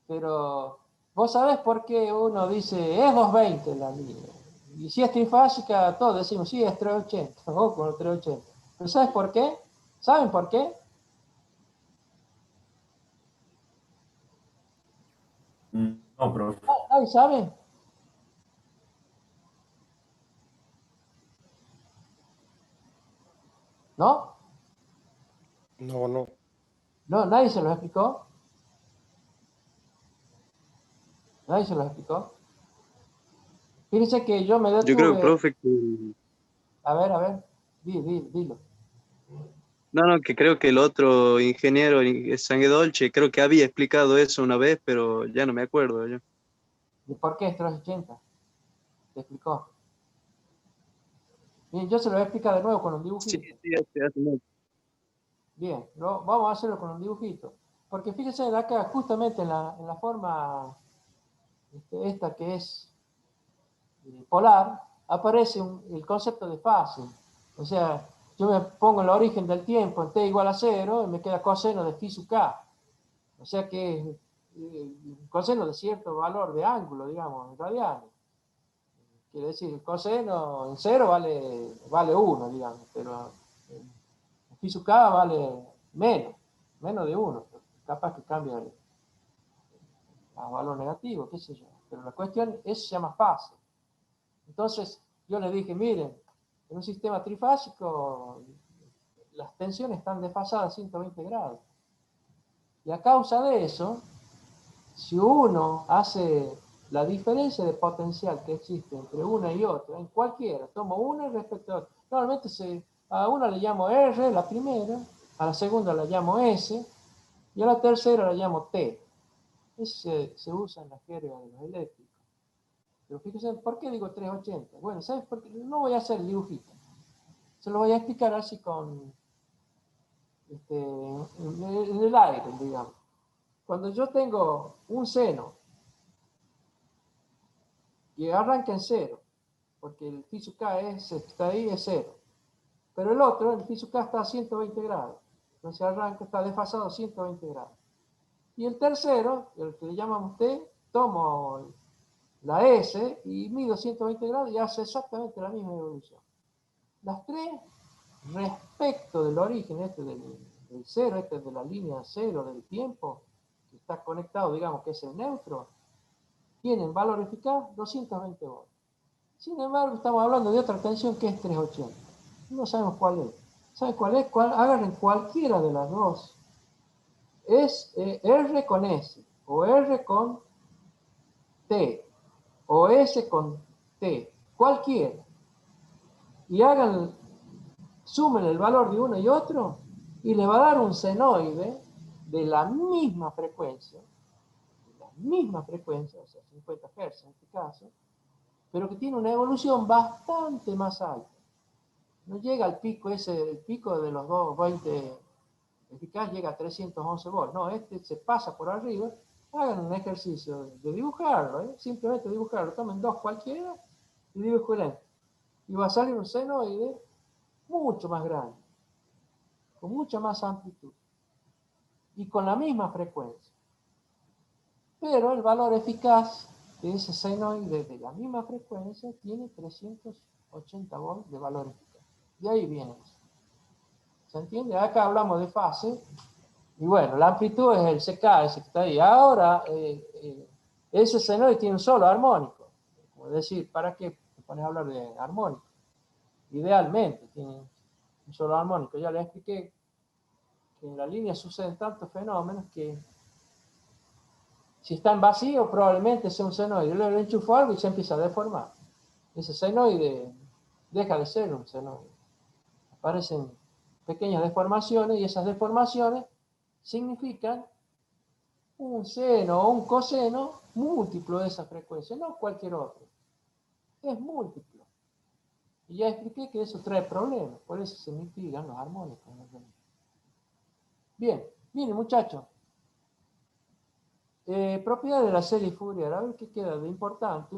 S1: Pero vos sabés por qué uno dice es 220 la línea. Y si es trifásica, todos decimos sí, es 380, o con 380. Pero ¿sabes por qué? ¿Saben por qué?
S3: No, profe.
S1: ¿Nadie sabe? ¿No?
S5: No, no.
S1: ¿No? ¿Nadie se lo explicó? ¿Nadie se lo explicó? Fíjense que yo me
S2: Yo creo,
S1: detuve.
S2: profe, que...
S1: A ver, dilo.
S2: No, no, que creo que el otro ingeniero, Sanguedolce, creo que había explicado eso una vez, pero ya no me acuerdo yo.
S1: ¿Y por qué es 380? Te explicó. Bien, yo se lo voy a explicar de nuevo con un
S2: Sí,
S1: dibujito.
S2: sí, hace mucho.
S1: Bien, vamos a hacerlo con un dibujito. Porque fíjense de acá, justamente en la forma esta que es polar, aparece el concepto de fase. O sea, yo me pongo en el origen del tiempo, en t igual a 0, y me queda coseno de phi sub k. O sea que es coseno de cierto valor de ángulo, digamos, en radianes. Quiere decir, el coseno en 0 vale 1, digamos, pero el phi sub k vale menos de 1. Capaz que cambia a valor negativo, qué sé yo. Pero la cuestión es se llama fase. Entonces, yo les dije, miren, En un sistema trifásico, las tensiones están desfasadas a 120 grados. Y a causa de eso, si uno hace la diferencia de potencial que existe entre una y otra, en cualquiera, tomo una respecto a otra. Normalmente a una le llamo R, la primera, a la segunda la llamo S, y a la tercera la llamo T. Eso se usa en la jerga de los eléctricos. Pero fíjense, ¿por qué digo 380? Bueno, ¿sabes por qué? No voy a hacer el dibujito. Se lo voy a explicar así en el aire, digamos. Cuando yo tengo un seno y arranca en cero, porque el phi sub k está ahí, es cero. Pero el otro, el phi sub k está a 120 grados. Entonces arranca, está desfasado a 120 grados. Y el tercero, el que le llamamos T, tomo la S y mido 120 grados y hace exactamente la misma evolución. Las tres, respecto del origen del cero, de la línea cero del tiempo, que está conectado, digamos que es el neutro, tienen valor eficaz 220 volts. Sin embargo, estamos hablando de otra tensión que es 380. No sabemos cuál es. ¿Saben cuál es? Agarren cualquiera de las dos. Es R con S, o R con T, o S con T, cualquiera. Y sumen el valor de uno y otro, y le va a dar un senoide de la misma frecuencia, o sea, 50 Hz en este caso, pero que tiene una evolución bastante más alta. No llega al pico el pico de los 220 eficaz llega a 311 volts. No, se pasa por arriba. Hagan un ejercicio de dibujarlo, simplemente dibujarlo. Tomen dos cualquiera y dibujen. Y va a salir un senoide mucho más grande, con mucha más amplitud y con la misma frecuencia. Pero el valor eficaz de ese senoide de la misma frecuencia tiene 380 volts de valor eficaz. Y ahí viene eso. ¿Se entiende? Acá hablamos de fase. Y bueno, la amplitud es el CK, ese que está ahí. Ahora, ese senoide tiene un solo armónico. Como decir, ¿para qué te pones a hablar de armónico? Idealmente tiene un solo armónico. Ya les expliqué que en la línea suceden tantos fenómenos que si está en vacío, probablemente sea un senoide. Luego le enchufo algo y se empieza a deformar. Ese senoide deja de ser un senoide. Aparecen pequeñas deformaciones y esas deformaciones significan un seno o un coseno múltiplo de esa frecuencia, no cualquier otro. Es múltiplo. Y ya expliqué que eso trae problemas, por eso se mitigan los armónicos. Bien, miren muchachos. Propiedades de la serie Fourier, a ver qué queda de importante.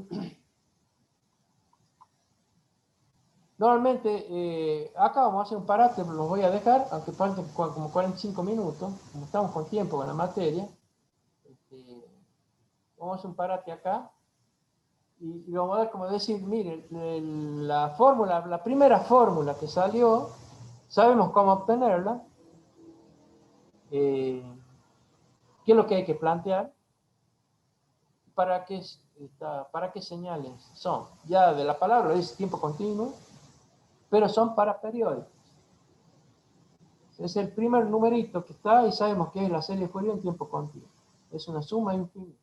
S1: Normalmente, acá vamos a hacer un parate, pero los voy a dejar, aunque falten como 45 minutos, como estamos con tiempo con la materia. Vamos a hacer un parate acá. Y vamos a ver, como decir, miren, la primera fórmula que salió, sabemos cómo obtenerla, qué es lo que hay que plantear, para qué señales son. Ya de la palabra dice tiempo continuo, pero son para periódicos. Es el primer numerito que está y sabemos que es la serie Fourier en tiempo continuo. Es una suma infinita.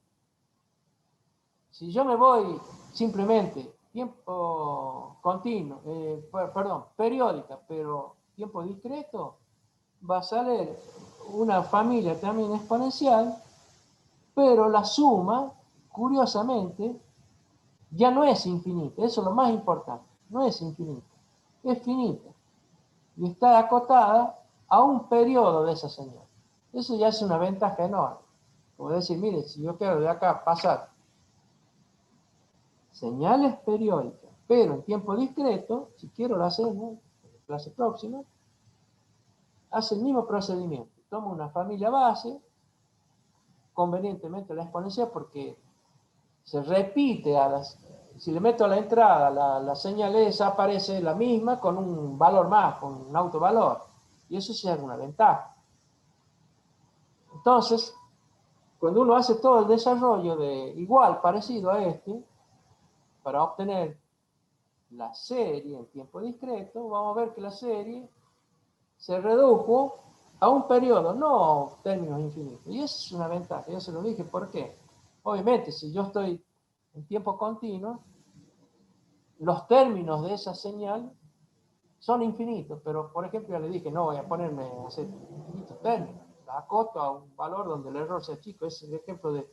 S1: Si yo me voy simplemente tiempo continuo, periódica, pero tiempo discreto, va a salir una familia también exponencial, pero la suma, curiosamente, ya no es infinita. Eso es lo más importante. No es infinita. Es finita. Y está acotada a un periodo de esa señal. Eso ya es una ventaja enorme. Como decir, mire, si yo quiero de acá pasar señales periódicas, pero en tiempo discreto, si quiero lo hacemos en la clase próxima, hace el mismo procedimiento. Tomo una familia base, convenientemente la exponencial, porque se repite si le meto a la entrada la señal esa, aparece la misma con un valor más, con un autovalor. Y eso sí es una ventaja. Entonces, cuando uno hace todo el desarrollo parecido a este, para obtener la serie en tiempo discreto, vamos a ver que la serie se redujo a un periodo, no términos infinitos. Y eso es una ventaja, yo se lo dije, ¿por qué? Obviamente, si yo estoy en tiempo continuo, los términos de esa señal son infinitos, pero por ejemplo ya le dije, no voy a ponerme a hacer infinitos términos, la acoto a un valor donde el error sea chico. Ese es el ejemplo de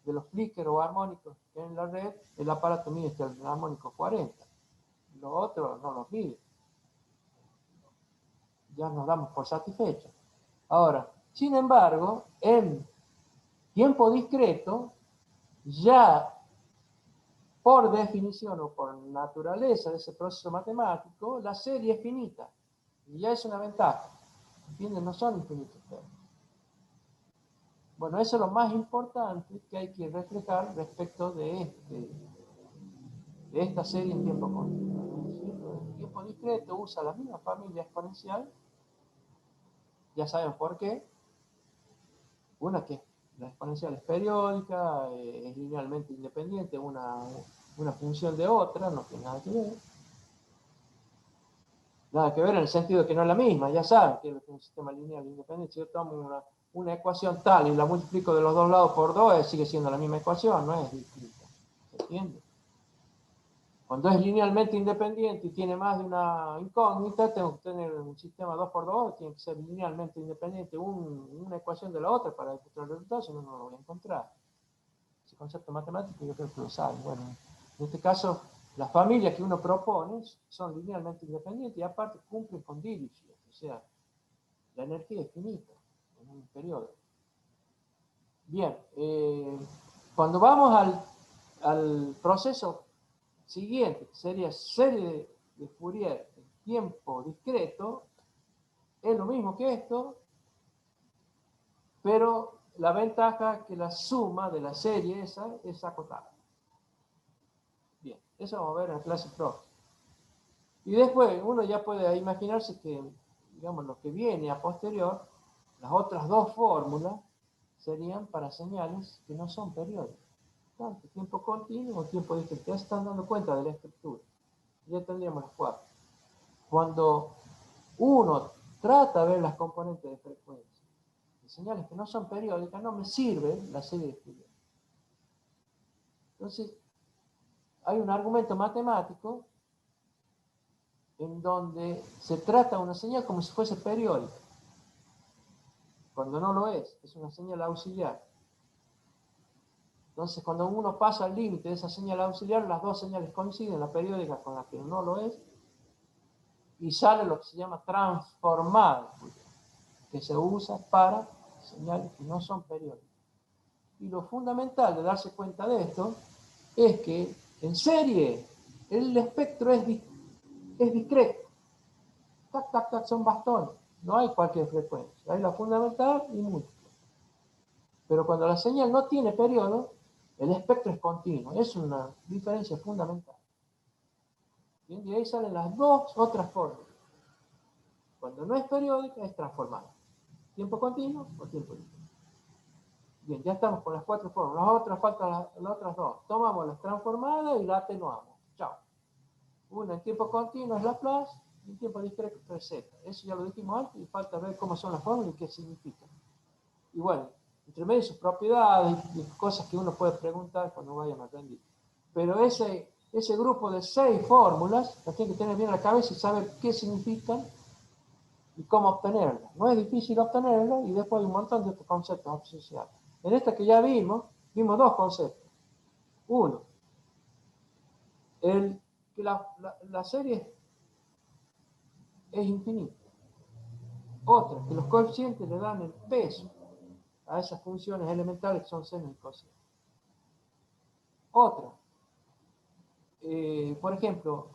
S1: los flickers o armónicos que hay en la red. El aparato mide hasta el armónico 40, los otros no los mide, ya nos damos por satisfechos. Ahora, sin embargo, en tiempo discreto, ya por definición o por naturaleza de ese proceso matemático, la serie es finita. Y ya es una ventaja. ¿Entienden? No son infinitos términos. Bueno, eso es lo más importante que hay que reflejar respecto de esta serie en tiempo continuo. Es decir, el tiempo discreto usa la misma familia exponencial. Ya saben por qué. Una que la exponencial es periódica, es linealmente independiente una función de otra, no tiene nada que ver. Nada que ver en el sentido de que no es la misma, ya saben que es un sistema lineal independiente. Si yo tomo una ecuación tal y la multiplico de los dos lados por 2, sigue siendo la misma ecuación, no es distinta. ¿Se entiende? Cuando es linealmente independiente y tiene más de una incógnita, tengo que tener un sistema 2 por 2, tiene que ser linealmente independiente una ecuación de la otra para encontrar el resultado, si no, no lo voy a encontrar. Ese concepto matemático yo creo que lo saben. Bueno, en este caso, las familias que uno propone son linealmente independientes y aparte cumplen con Dirichlet, o sea, la energía es finita en un periodo. Bien, cuando vamos al proceso siguiente, que sería serie de Fourier en tiempo discreto, es lo mismo que esto, pero la ventaja es que la suma de la serie esa es acotada. Bien, eso vamos a ver en la clase próxima. Y después uno ya puede imaginarse que, digamos, lo que viene a posterior, las otras dos fórmulas serían para señales que no son periódicas. Tanto tiempo continuo o tiempo discreto. Ya se están dando cuenta de la estructura. Ya tendríamos las cuatro. Cuando uno trata de ver las componentes de frecuencia de señales que no son periódicas, no me sirve la serie de Fourier. Entonces, hay un argumento matemático en donde se trata una señal como si fuese periódica, cuando no lo es una señal auxiliar. Entonces, cuando uno pasa al límite de esa señal auxiliar, las dos señales coinciden, la periódica con la que no lo es, y sale lo que se llama transformada, que se usa para señales que no son periódicas. Y lo fundamental de darse cuenta de esto es que en serie el espectro es discreto. Tac, tac, tac, son bastones. No hay cualquier frecuencia. Hay la fundamental y múltiple. Pero cuando la señal no tiene periodo, el espectro es continuo. Es una diferencia fundamental. Bien, y ahí salen las dos otras fórmulas. Cuando no es periódica, es transformada. Tiempo continuo o tiempo discreto. Bien, ya estamos con las cuatro fórmulas. Las otras faltan las otras dos. Tomamos las transformadas y la atenuamos. Chao. Una en tiempo continuo es Laplace y en tiempo discreto es Z. Eso ya lo dijimos antes y falta ver cómo son las fórmulas y qué significan. Y bueno, entre medio sus propiedades y cosas que uno puede preguntar cuando vayan a aprender. Pero ese grupo de 6 fórmulas las tiene que tener bien en la cabeza y saber qué significan y cómo obtenerlas. No es difícil obtenerlas y después hay un montón de otros conceptos asociados. En esta que ya vimos dos conceptos. Uno, que la serie es infinita. Otra, que los coeficientes le dan el peso a esas funciones elementales que son seno y coseno. Otra, por ejemplo,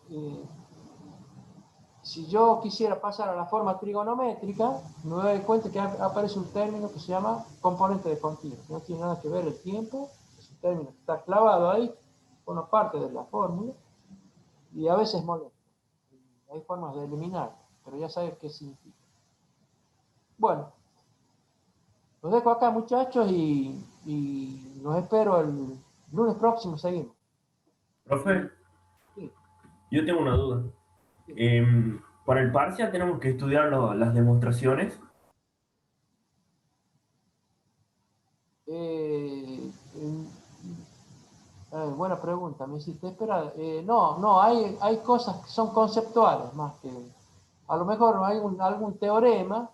S1: si yo quisiera pasar a la forma trigonométrica, me doy cuenta que aparece un término que se llama componente de continuo. No tiene nada que ver el tiempo, es un término que está clavado ahí, forma parte de la fórmula, y a veces molesta. Hay formas de eliminarlo, pero ya sabes qué significa. Bueno, los dejo acá, muchachos, y los espero el lunes próximo. Seguimos.
S3: Profe,
S1: Sí.
S3: Yo tengo una duda. Para el parcial tenemos que estudiar las demostraciones.
S1: Buena pregunta, me hiciste. Espera, no, hay cosas que son conceptuales más que... A lo mejor hay algún teorema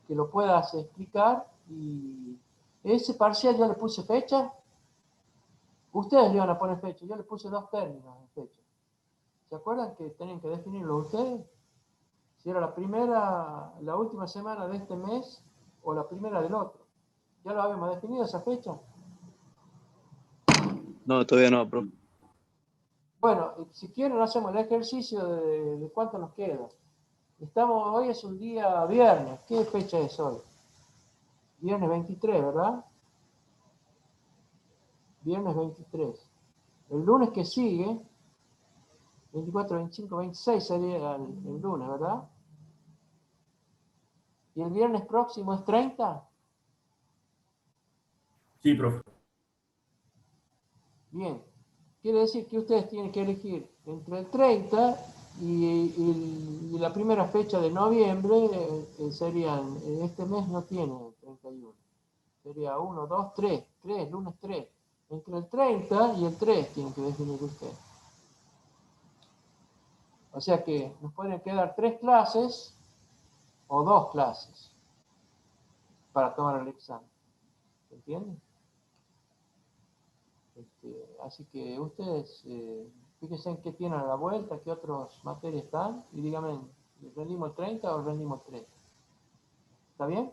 S1: que lo puedas explicar y ese parcial yo le puse fecha. Ustedes le iban a poner fecha, yo le puse 2 términos en fecha. ¿Se acuerdan que tenían que definirlo ustedes? Si era la última semana de este mes o la primera del otro. ¿Ya lo habíamos definido esa fecha?
S2: No, todavía no, profe.
S1: Bueno, si quieren hacemos el ejercicio de cuánto nos queda. Hoy es un día viernes. ¿Qué fecha es hoy? Viernes 23, ¿verdad? Viernes 23. El lunes que sigue, 24, 25, 26 sería el lunes, ¿verdad? ¿Y el viernes próximo es 30?
S3: Sí, profe.
S1: Bien. Quiere decir que ustedes tienen que elegir entre el 30 y la primera fecha de noviembre, serían, este mes no tiene 31. Sería 1, 2, 3, lunes 3. Entre el 30 y el 3 tienen que definir ustedes. O sea que nos pueden quedar 3 clases o 2 clases para tomar el examen. ¿Se entiende? Así que ustedes fíjense en qué tienen a la vuelta, qué otras materias están y díganme, ¿rendimos el 30 o rendimos el 3? ¿Está bien?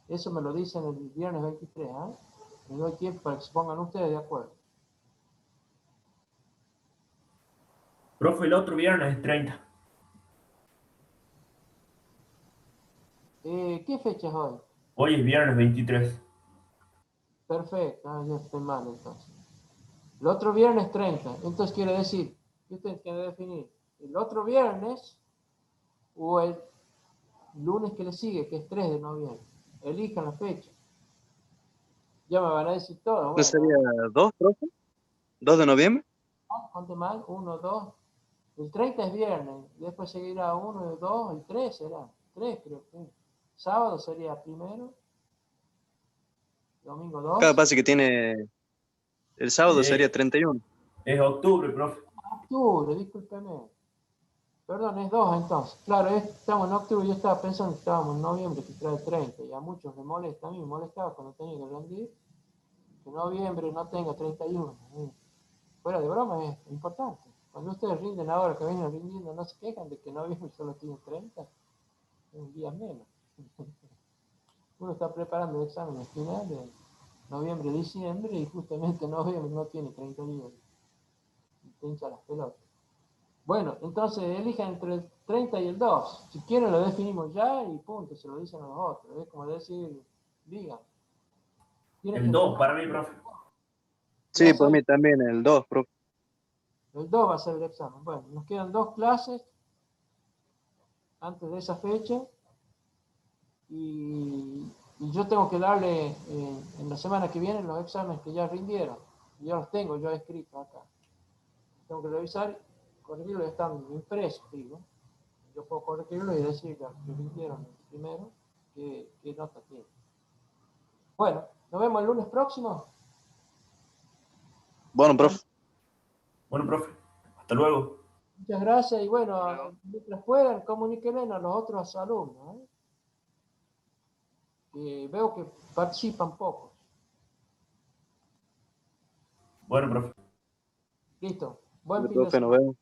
S1: Eso me lo dicen el viernes 23, ¿eh? Me doy tiempo para que se pongan ustedes de acuerdo.
S3: Profe, el otro viernes es 30.
S1: ¿Qué fecha es hoy?
S3: Hoy es viernes 23.
S1: Perfecto, ya estoy mal entonces. El otro viernes 30, entonces quiere decir que ustedes tienen que definir el otro viernes o el lunes que le sigue, que es 3 de noviembre. Elijan la fecha. Ya me van a decir todo,
S2: ¿No
S1: bueno,
S2: sería 2, profe? ¿2 de noviembre?
S1: no, conte mal, 1, 2. El 30 es viernes, después seguirá 1, 2, el 3 será. 3 creo que. Sábado sería primero, domingo
S2: Cada
S1: 2.
S2: pase que tiene el sábado sería
S3: Eh,
S2: 31.
S3: es octubre, profe.
S1: Octubre, discúlpeme. Perdón, es 2 entonces. Claro, estamos en octubre, yo estaba pensando que estábamos en noviembre, que trae 30, y a muchos les molesta, a mí me molestaba cuando tenía que rendir, que noviembre no tenga 31. Fuera de broma, es importante. Cuando ustedes rinden ahora, que vienen rindiendo, no se quejan de que noviembre solo tiene 30, es un día menos. Uno está preparando el examen final de noviembre, diciembre, y justamente noviembre no tiene 30 días. Y te hincha las pelotas. Bueno, entonces elijan entre el 30 y el 2. Si quieren lo definimos ya y punto, se lo dicen a los otros. Es como decir, digan. Tienen que
S3: El 2
S1: entregar.
S3: para mí, profe.
S2: Sí,
S1: Ya
S2: por
S1: saben,
S2: mí también el 2, profe.
S1: el 2 va a ser el examen. Bueno, nos quedan 2 clases antes de esa fecha y yo tengo que darle en la semana que viene los exámenes que ya rindieron. Ya los tengo yo escritos acá. Tengo que revisar, corregirlos, están impresos, digo. Yo puedo corregirlo y decir que rindieron primero qué nota tiene. Bueno, nos vemos el lunes próximo.
S2: Bueno, profe.
S3: Bueno, profe. Hasta luego.
S1: Muchas gracias y bueno,
S4: Luego.
S1: mientras puedan, comuníquenle a los otros alumnos. Que veo que participan pocos.
S3: Bueno, profe.
S1: Listo. Buen
S2: Bueno,
S1: fin de
S2: profe, nos
S1: semana.
S2: vemos.